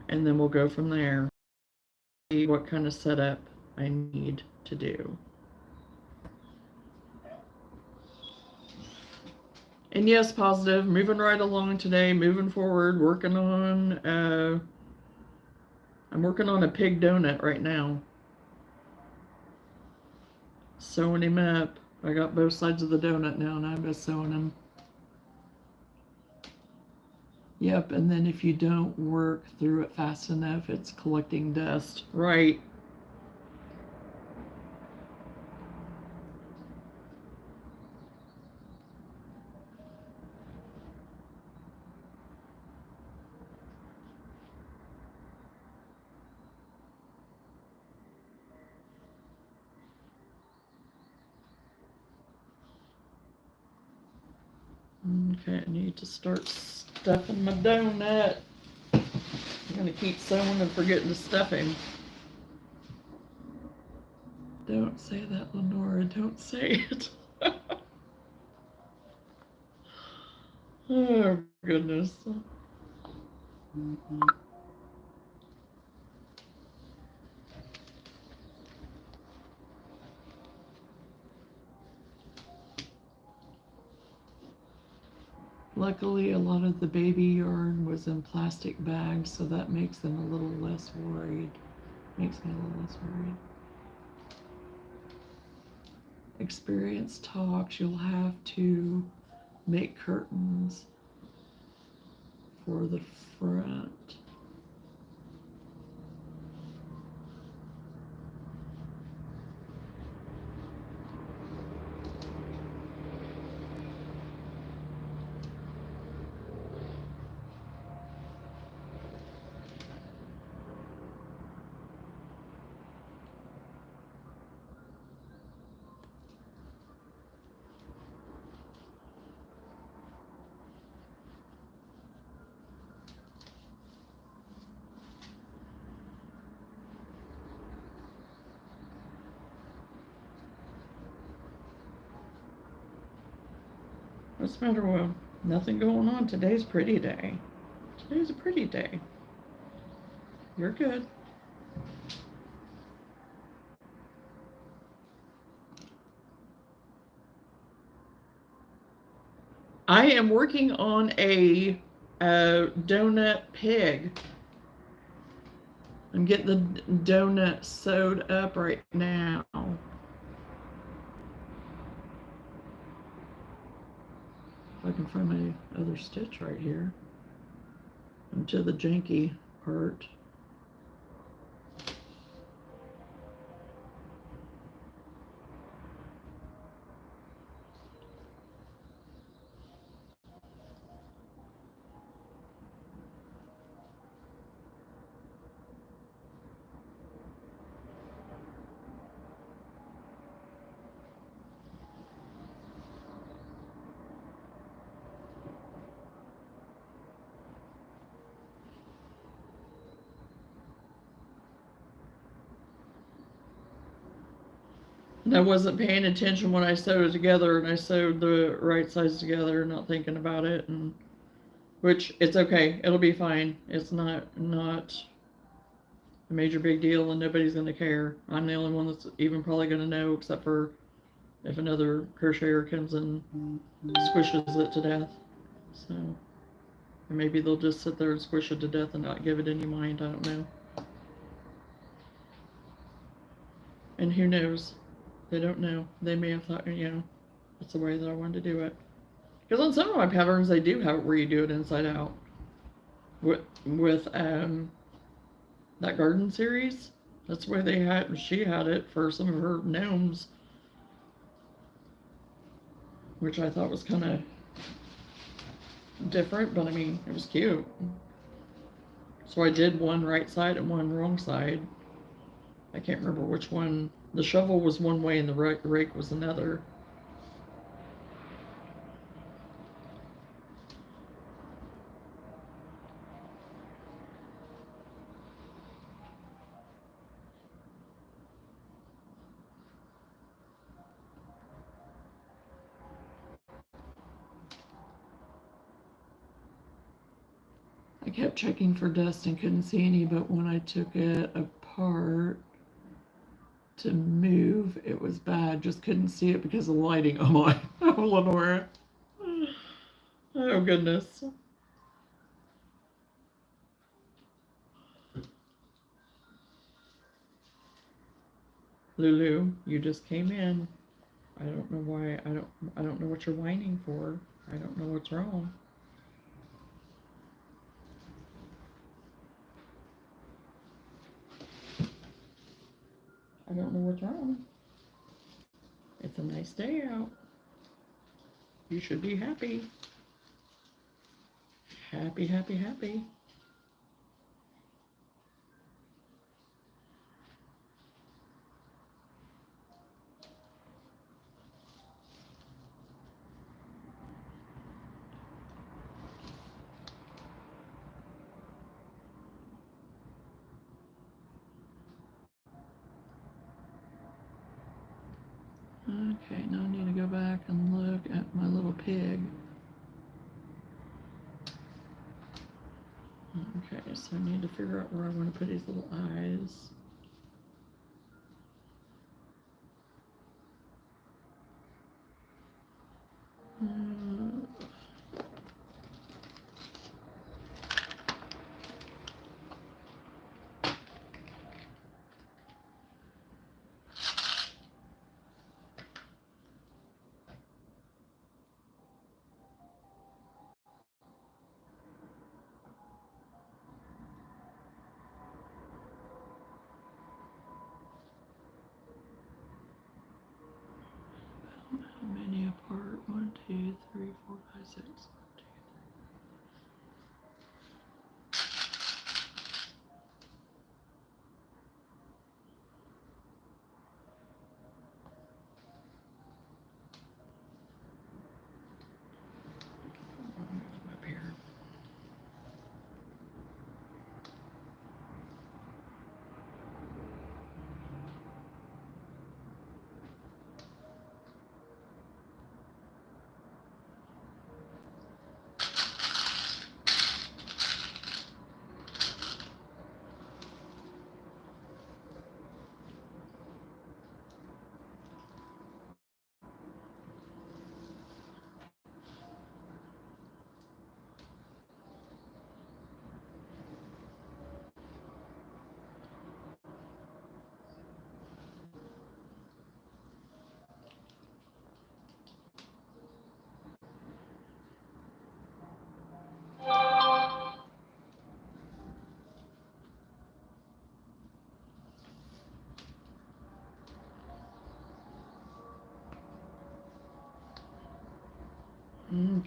Speaker 1: and then we'll go from there. See what kind of setup I need to do. And yes, positive, moving right along today, moving forward, I'm working on a pig donut right now. Sewing him up. I got both sides of the donut now, and I'm just sewing him. Yep, and then if you don't work through it fast enough, it's collecting dust. Right, Okay, I need to start stuffing my donut. I'm gonna keep sewing and forgetting to stuff him. Don't say that, Lenora. Don't say it. Oh, goodness. Luckily, a lot of the baby yarn was in plastic bags, so that makes them a little less worried. Makes me a little less worried. Experience talks, you'll have to make curtains for the front. What's the matter, Will? Nothing going on. Today's pretty day. Today's a pretty day. You're good. I am working on a donut pig. I'm getting the donut sewed up right now. If I can find my other stitch right here. I'm to the janky part. And I wasn't paying attention when I sewed it together, and I sewed the right sides together, not thinking about it, and which it's okay. It'll be fine. It's not a major big deal, and nobody's gonna care. I'm the only one that's even probably gonna know, except for if another crocheter comes and squishes it to death. So, or maybe they'll just sit there and squish it to death and not give it any mind. I don't know. And who knows? They don't know. They may have thought, it's the way that I wanted to do it. Because on some of my patterns, they do have it where you do it inside out. With that garden series, that's where she had it for some of her gnomes, which I thought was kind of different, but I mean, it was cute. So I did one right side and one wrong side. I can't remember which one. The shovel was one way and the rake was another. I kept checking for dust and couldn't see any, but when I took it apart to move, it was bad. Just couldn't see it because of the lighting. Oh my, oh Lenora. Oh goodness. Lulu, you just came in. I don't know why. I don't know what you're whining for. I don't know what's wrong. I don't know what's wrong. It's a nice day out. You should be happy. Happy, happy, happy. Okay, now I need to go back and look at my little pig. Okay, so I need to figure out where I want to put his little eyes. How many apart? 1, 2, 3, 4, 5, 6. 1, 2, 3. Up here.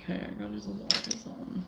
Speaker 1: Okay, I got his little eyes on.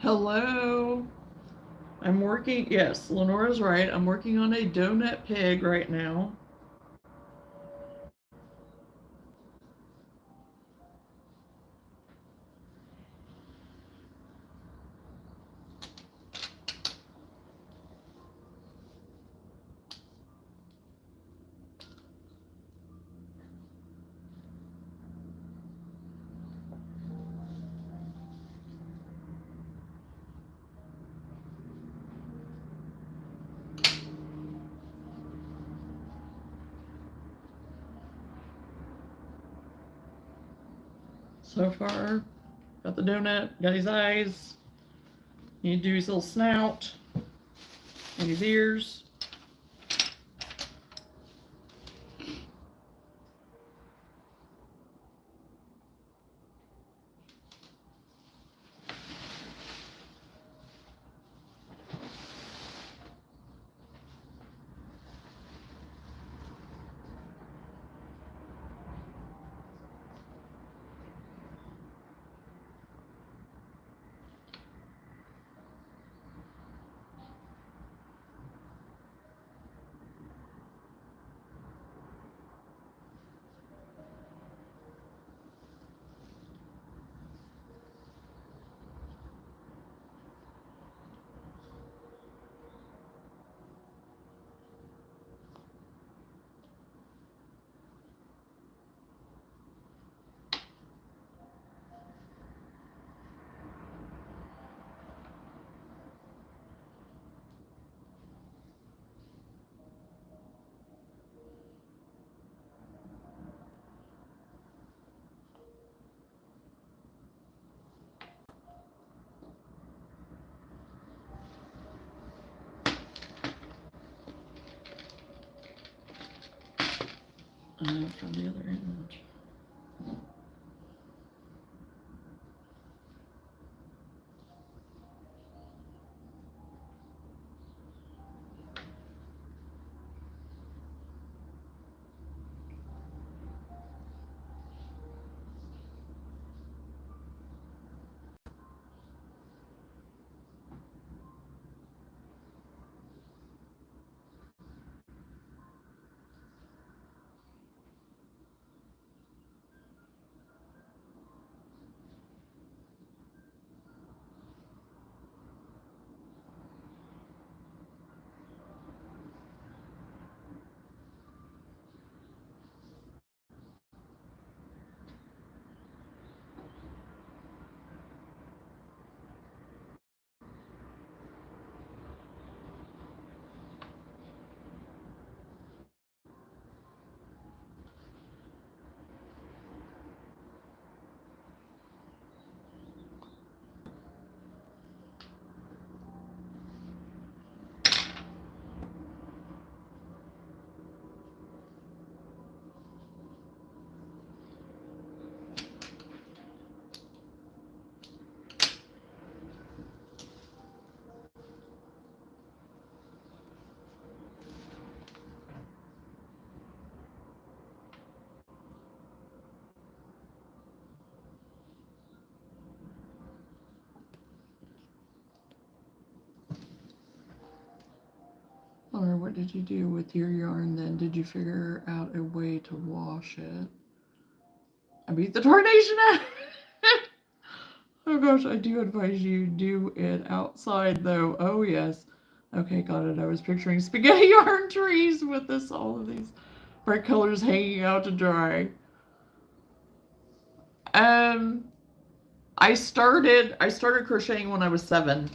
Speaker 1: Hello. I'm working, yes, Lenora's right. I'm working on a donut pig right now. So far, got the donut, got his eyes. Need to do his little snout and his ears. from the other end. Or what did you do with your yarn then? Did you figure out a way to wash it? I beat the tarnation out. Oh gosh, I do advise you do it outside though. Oh yes. Okay, got it. I was picturing spaghetti yarn trees with all of these bright colors hanging out to dry. Um, I started crocheting when I was 7.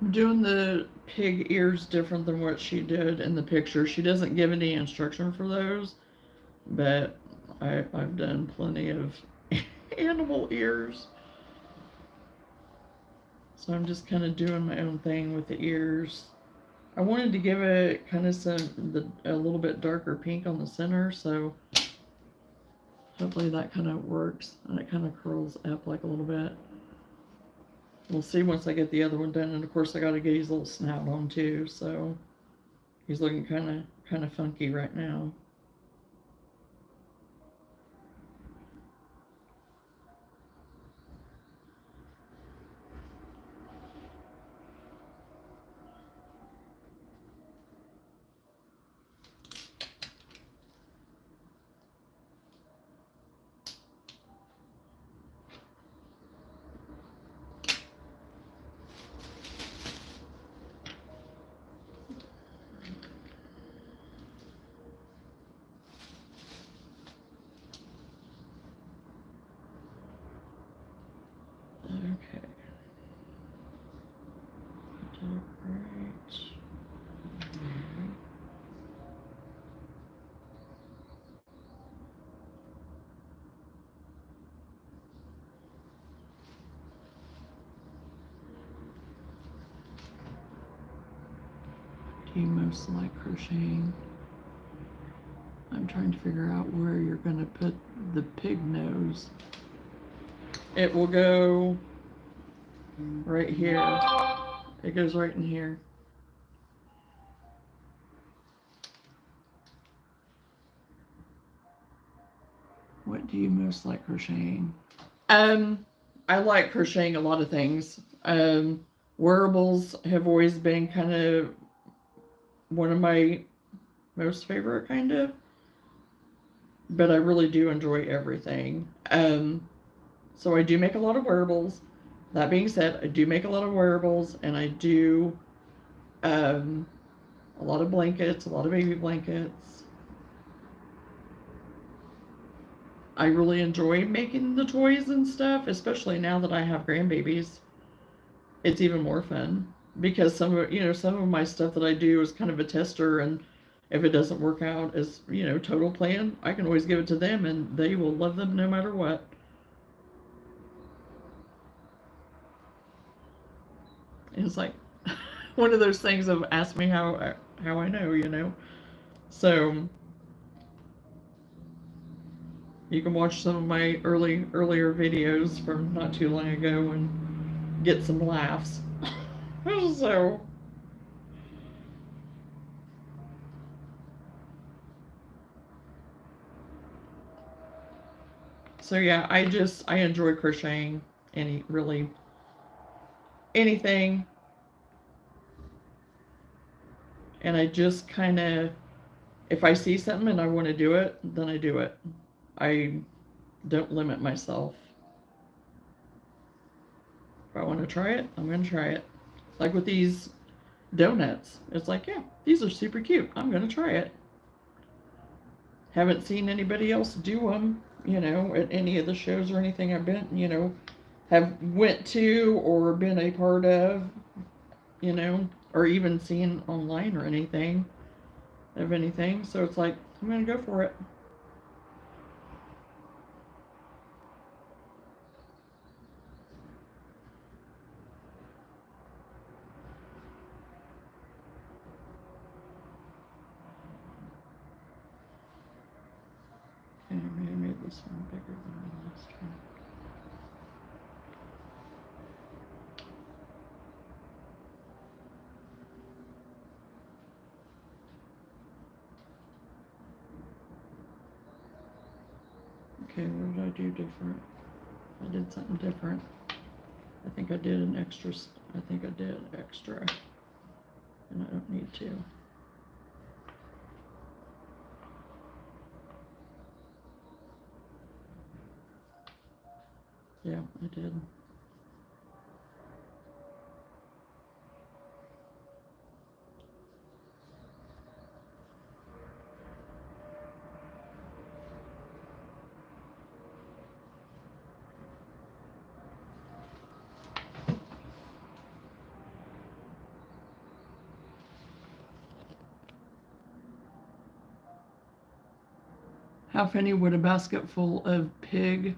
Speaker 1: I'm doing the pig ears different than what she did in the picture. She doesn't give any instruction for those, but I've done plenty of animal ears. So I'm just kind of doing my own thing with the ears. I wanted to give it kind of a little bit darker pink on the center, so hopefully that kind of works, and it kind of curls up like a little bit. We'll see once I get the other one done, and of course I got to get his little snout on too, so he's looking kind of funky right now. Okay. Did it right. Do you most like crocheting? I'm trying to figure out where you're going to put the pig nose. It will go right here. It goes right in here. What do you most like crocheting? I like crocheting a lot of things. Wearables have always been kind of one of my most favorite, kind of. But I really do enjoy everything. So I do make a lot of wearables. That being said, I do make a lot of wearables, and I do a lot of blankets, a lot of baby blankets. I really enjoy making the toys and stuff, especially now that I have grandbabies. It's even more fun because some of my stuff that I do is kind of a tester, and if it doesn't work out as total plan, I can always give it to them, and they will love them no matter what. It's like one of those things of ask me how I know. So you can watch some of my earlier videos from not too long ago and get some laughs. So yeah, I enjoy crocheting anything, and I just kind of, if I see something and I want to do it, then I do it. I don't limit myself. If I want to try it, I'm going to try it. Like with these donuts, it's like, yeah, these are super cute. I'm going to try it. Haven't seen anybody else do them, at any of the shows or anything I've been, have went to or been a part of, or even seen online or anything of anything. So it's like, I'm going to go for it. Okay, I made this one bigger than the last one. Okay, what did I do different? I did something different. I think I did extra, and I don't need to. Yeah, I did. How funny would a basket full of pig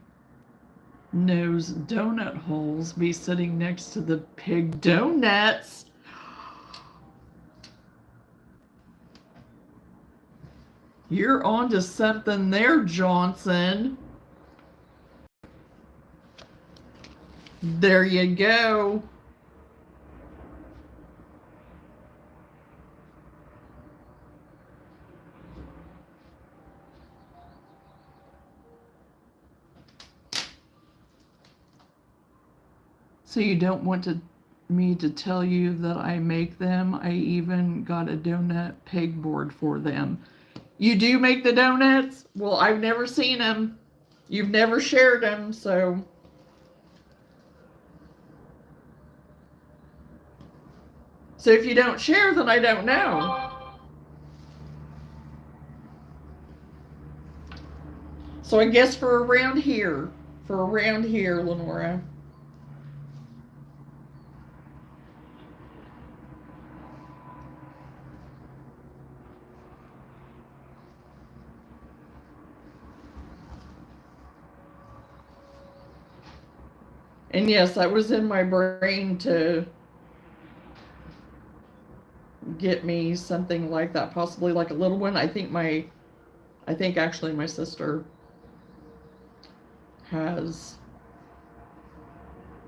Speaker 1: nose donut holes be sitting next to the pig donuts? You're on to something there, Johnson. There you go. So you don't want me to tell you that I make them? I even got a donut pegboard for them. You do make the donuts? Well, I've never seen them. You've never shared them, so. So if you don't share, then I don't know. So I guess for around here, Lenora. And yes, that was in my brain to get me something like that, possibly like a little one. I think actually my sister has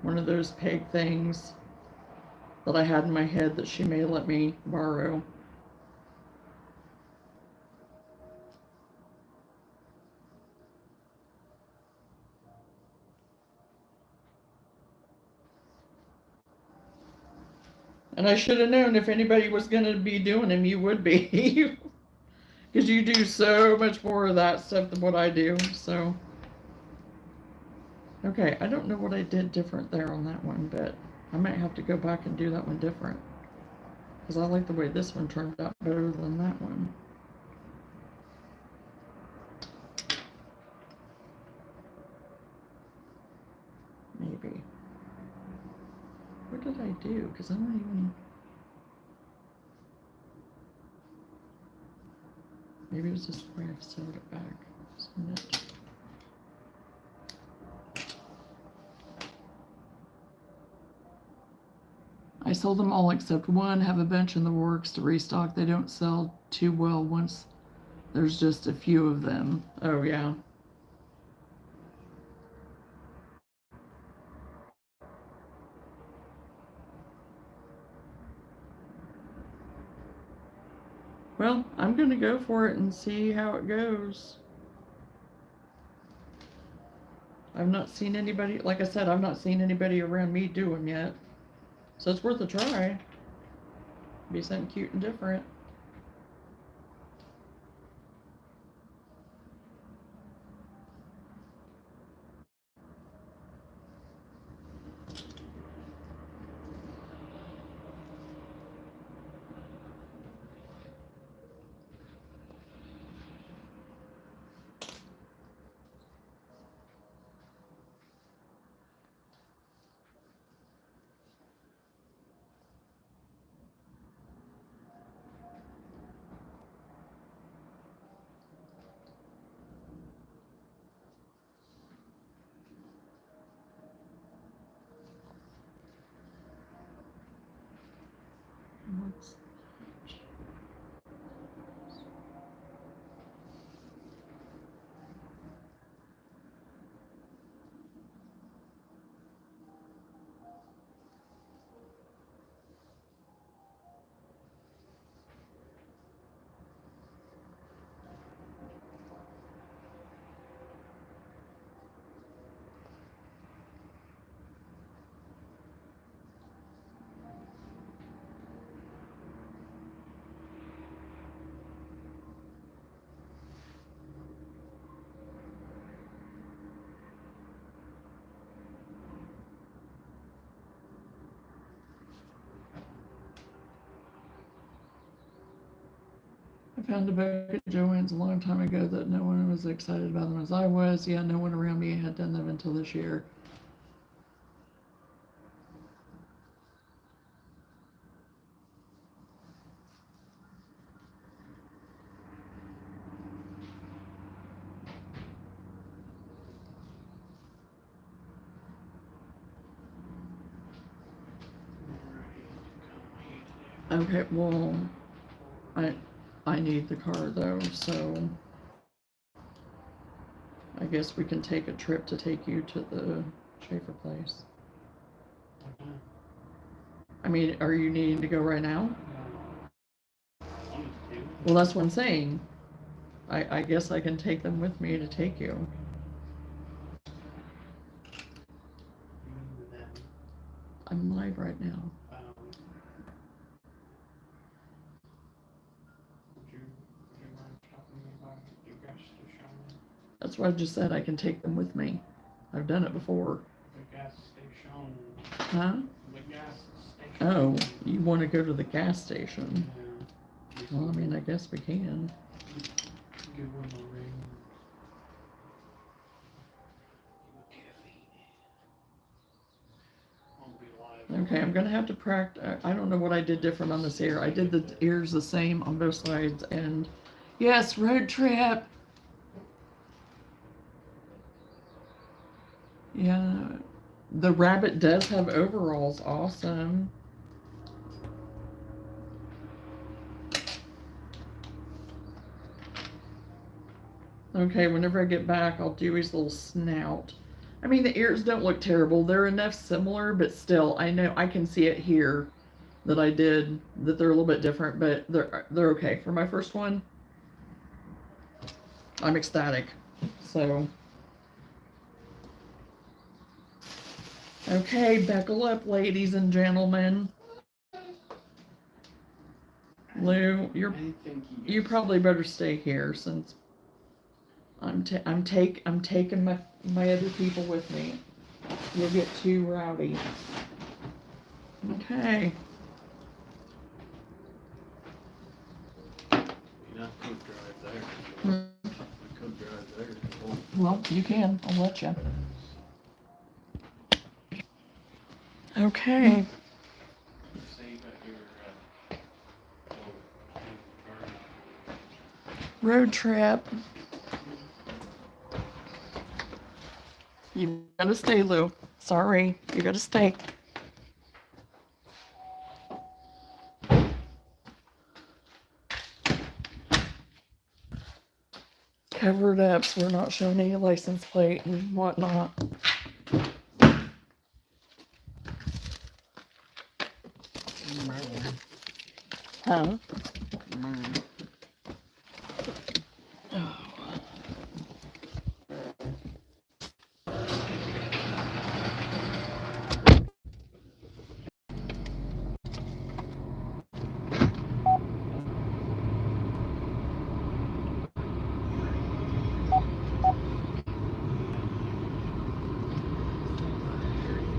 Speaker 1: one of those peg things that I had in my head that she may let me borrow. And I should have known if anybody was going to be doing them, you would be. Because you do so much more of that stuff than what I do. So, okay, I don't know what I did different there on that one, but I might have to go back and do that one different. Because I like the way this one turned out better than that one. Maybe. What did I do? Because I don't even... Maybe it was just the way I've sewed it back. Isn't it? I sold them all except one. Have a bunch in the works to restock. They don't sell too well once there's just a few of them. Oh, yeah. Well, I'm going to go for it and see how it goes. I've not seen anybody, like I said, I've not seen anybody around me do them yet. So it's worth a try. Be something cute and different. Let's I found a book at Joann's a long time ago that no one was excited about them as I was. Yeah, no one around me had done them until this year. Okay, well, I I need the car though, so I guess we can take a trip to take you to the Schaefer place.
Speaker 2: Okay.
Speaker 1: I mean, are you needing to go right now?
Speaker 2: Wanted to.
Speaker 1: Well, that's what I'm saying. I guess I can take them with me to take you.
Speaker 2: You and them.
Speaker 1: I'm live right now.
Speaker 2: Would you mind talking about your gas station?
Speaker 1: That's what I just said. I can take them with me. I've done it before.
Speaker 2: The gas station.
Speaker 1: Huh?
Speaker 2: The gas station.
Speaker 1: Oh, you want to go to the gas station?
Speaker 2: Yeah.
Speaker 1: Well, I mean, I guess we can.
Speaker 2: Give one a ring. Won't be live.
Speaker 1: Okay, I'm gonna have to practice. I don't know what I did different on this ear. I did the ears the same on both sides, and yes, road trip. Yeah, the rabbit does have overalls. Awesome. Okay, whenever I get back, I'll do his little snout. I mean, the ears don't look terrible. They're enough similar, but still, I know I can see it here that I did that they're a little bit different, but they're okay. For my first one, I'm ecstatic. So, okay, buckle up, ladies and gentlemen. Lou, you probably better stay here since I'm taking my other people with me. You'll get too rowdy. Okay.
Speaker 2: I could drive there. I could drive there.
Speaker 1: Well, you can. I'll let you. Okay.
Speaker 2: Say you got your
Speaker 1: Road trip. You gotta stay, Lou. Sorry, you gotta stay. Covered up so we're not showing any license plate and whatnot. Huh?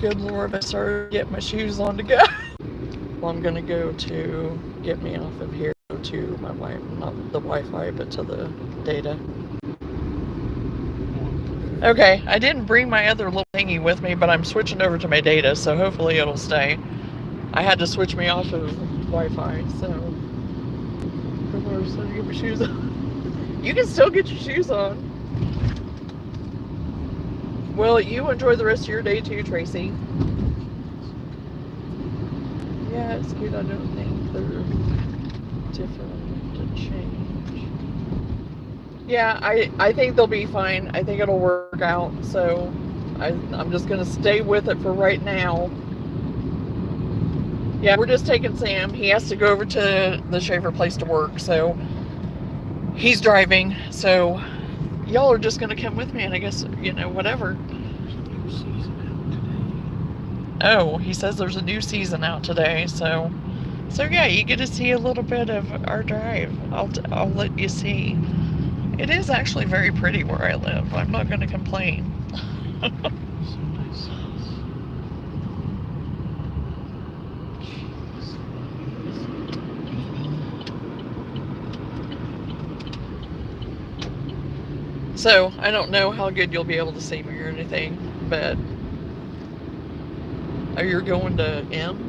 Speaker 1: Good Lord, I started to get my shoes on to go. Well, I'm gonna go to get me off of here to my not the Wi-Fi, but to the data. Okay, I didn't bring my other little thingy with me, but I'm switching over to my data, so hopefully it'll stay. I had to switch me off of Wi-Fi, so. Good Lord, so get my shoes on. You can still get your shoes on. Well, you enjoy the rest of your day too, Tracy. Yeah, it's cute. I don't think they're different to change. Yeah, I think they'll be fine. I think it'll work out. So I'm just going to stay with it for right now. Yeah, we're just taking Sam. He has to go over to the Schaefer place to work. So he's driving. So y'all are just going to come with me, and I guess, you know, whatever. Oh, he says there's a new season out today, so yeah, you get to see a little bit of our drive. I'll let you see. It is actually very pretty where I live. I'm not going to complain. So, I don't know how good you'll be able to see me or anything, but oh, you're going to M?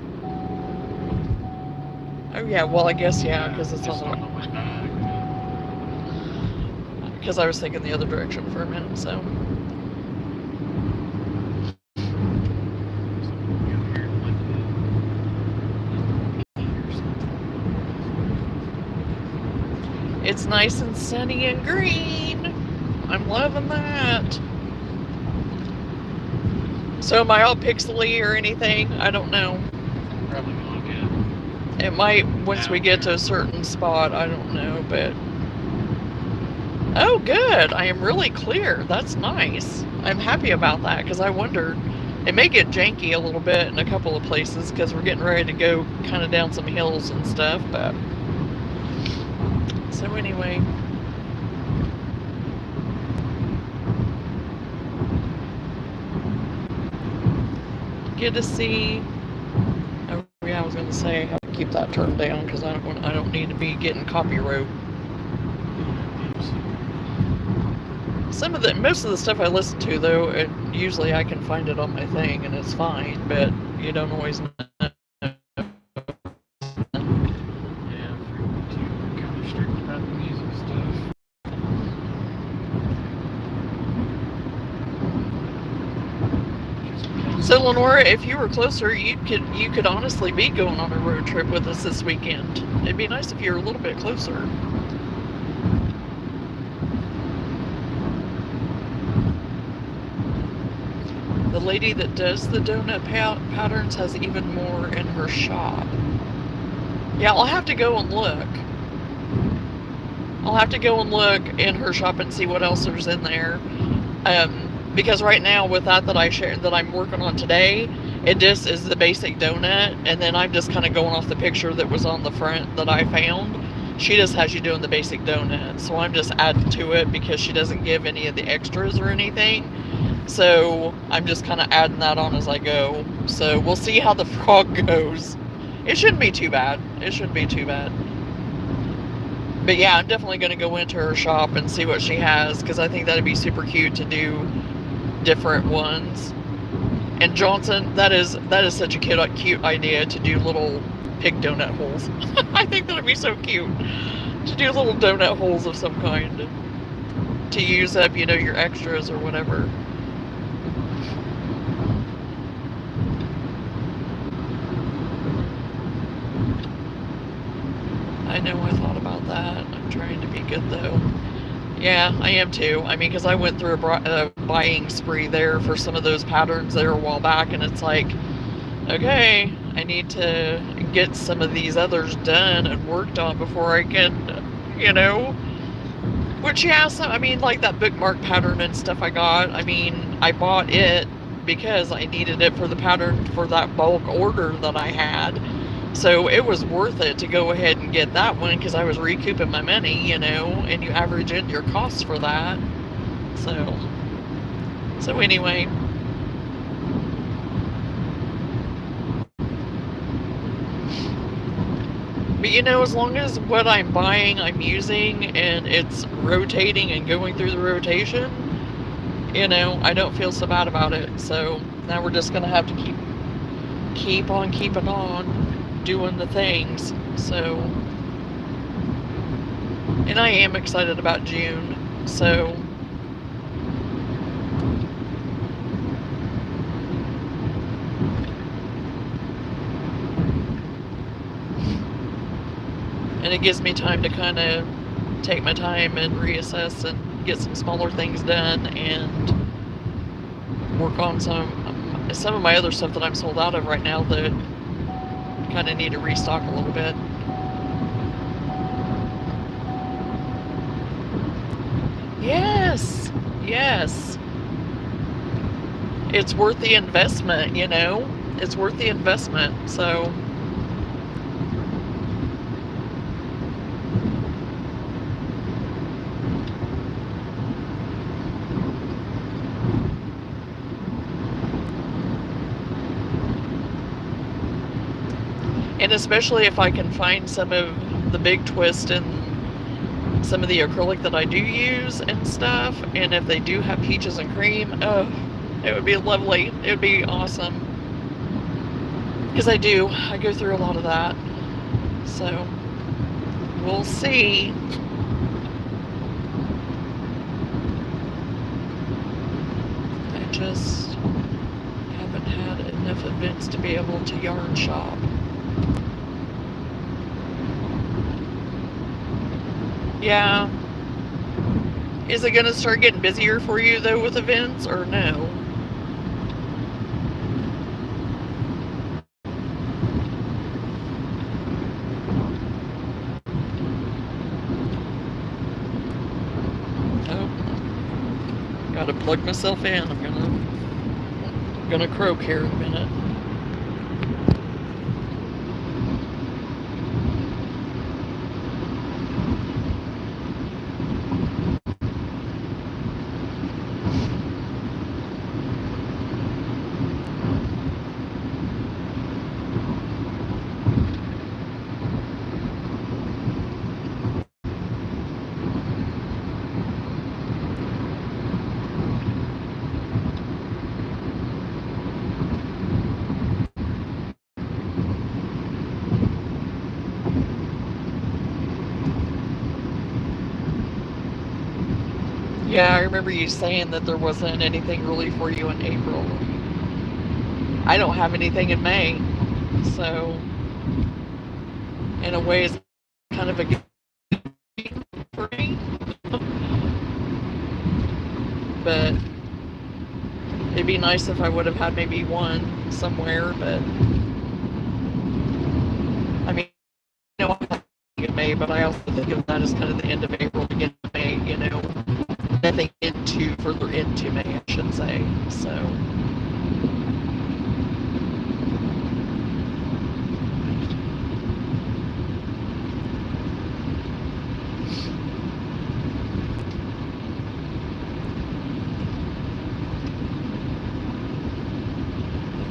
Speaker 1: Oh yeah, well I guess yeah, because it's on the way back. Because I was thinking the other direction for a minute, so. It's nice and sunny and green. I'm loving that. So am I all pixely or anything? I don't know.
Speaker 2: Probably gonna get.
Speaker 1: It might once we get to a certain spot. I don't know, but... Oh, good. I am really clear. That's nice. I'm happy about that because I wondered. It may get janky a little bit in a couple of places because we're getting ready to go kind of down some hills and stuff, but... So anyway... Get to see... Oh yeah, I was gonna say I have to keep that turned down because I don't need to be getting copyright. Most of the stuff I listen to though, usually I can find it on my thing and it's fine, but you don't always know.
Speaker 2: Yeah, for YouTube, kind of strict about the music stuff.
Speaker 1: So Lenora, if you were closer, you could honestly be going on a road trip with us this weekend. It'd be nice if you were a little bit closer. The lady that does the donut patterns has even more in her shop. Yeah, I'll have to go and look. I'll have to go and look in her shop and see what else there's in there. Because right now with that I shared that I'm working on today, it just is the basic donut, and then I'm just kind of going off the picture that was on the front that I found. She just has you doing the basic donut, so I'm just adding to it because she doesn't give any of the extras or anything. So I'm just kind of adding that on as I go. So we'll see how the frog goes. It shouldn't be too bad. It shouldn't be too bad. But yeah, I'm definitely going to go into her shop and see what she has, because I think that'd be super cute to do different ones. And Johnson, that is such a cute idea to do little pig donut holes. I think that would be so cute to do little donut holes of some kind to use up, your extras or whatever. I know, I thought about that. I'm trying to be good though. Yeah, I am too. I mean, because I went through a buying spree there for some of those patterns there a while back, and it's like, okay, I need to get some of these others done and worked on before I can, Which, yeah, I mean, like that bookmark pattern and stuff I got, I mean, I bought it because I needed it for the pattern for that bulk order that I had. So it was worth it to go ahead and get that one because I was recouping my money, and you average in your costs for that. So anyway. But as long as what I'm buying I'm using and it's rotating and going through the rotation, I don't feel so bad about it. So now we're just gonna have to keep on keeping on doing the things. So, and I am excited about June. So and it gives me time to kind of take my time and reassess and get some smaller things done and work on some of my other stuff that I'm sold out of right now that kind of need to restock a little bit. Yes, it's worth the investment, it's worth the investment. So and especially if I can find some of the big twist in some of the acrylic that I do use and stuff, and if they do have peaches and cream, oh, it would be lovely. It would be awesome. Because I go through a lot of that. So we'll see. I just haven't had enough events to be able to yarn shop. Yeah. Is it going to start getting busier for you, though, with events, or no? Oh, gotta plug myself in. I'm gonna croak here in a minute. Yeah, I remember you saying that there wasn't anything really for you in April. I don't have anything in May, so in a way, it's kind of a good thing for me. But it'd be nice if I would have had maybe one somewhere. But I mean, I know I'm in May, but I also think of that as kind of the end of April, beginning of May. Nothing into further into May, I should say. So.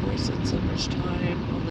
Speaker 1: Wasted so much time on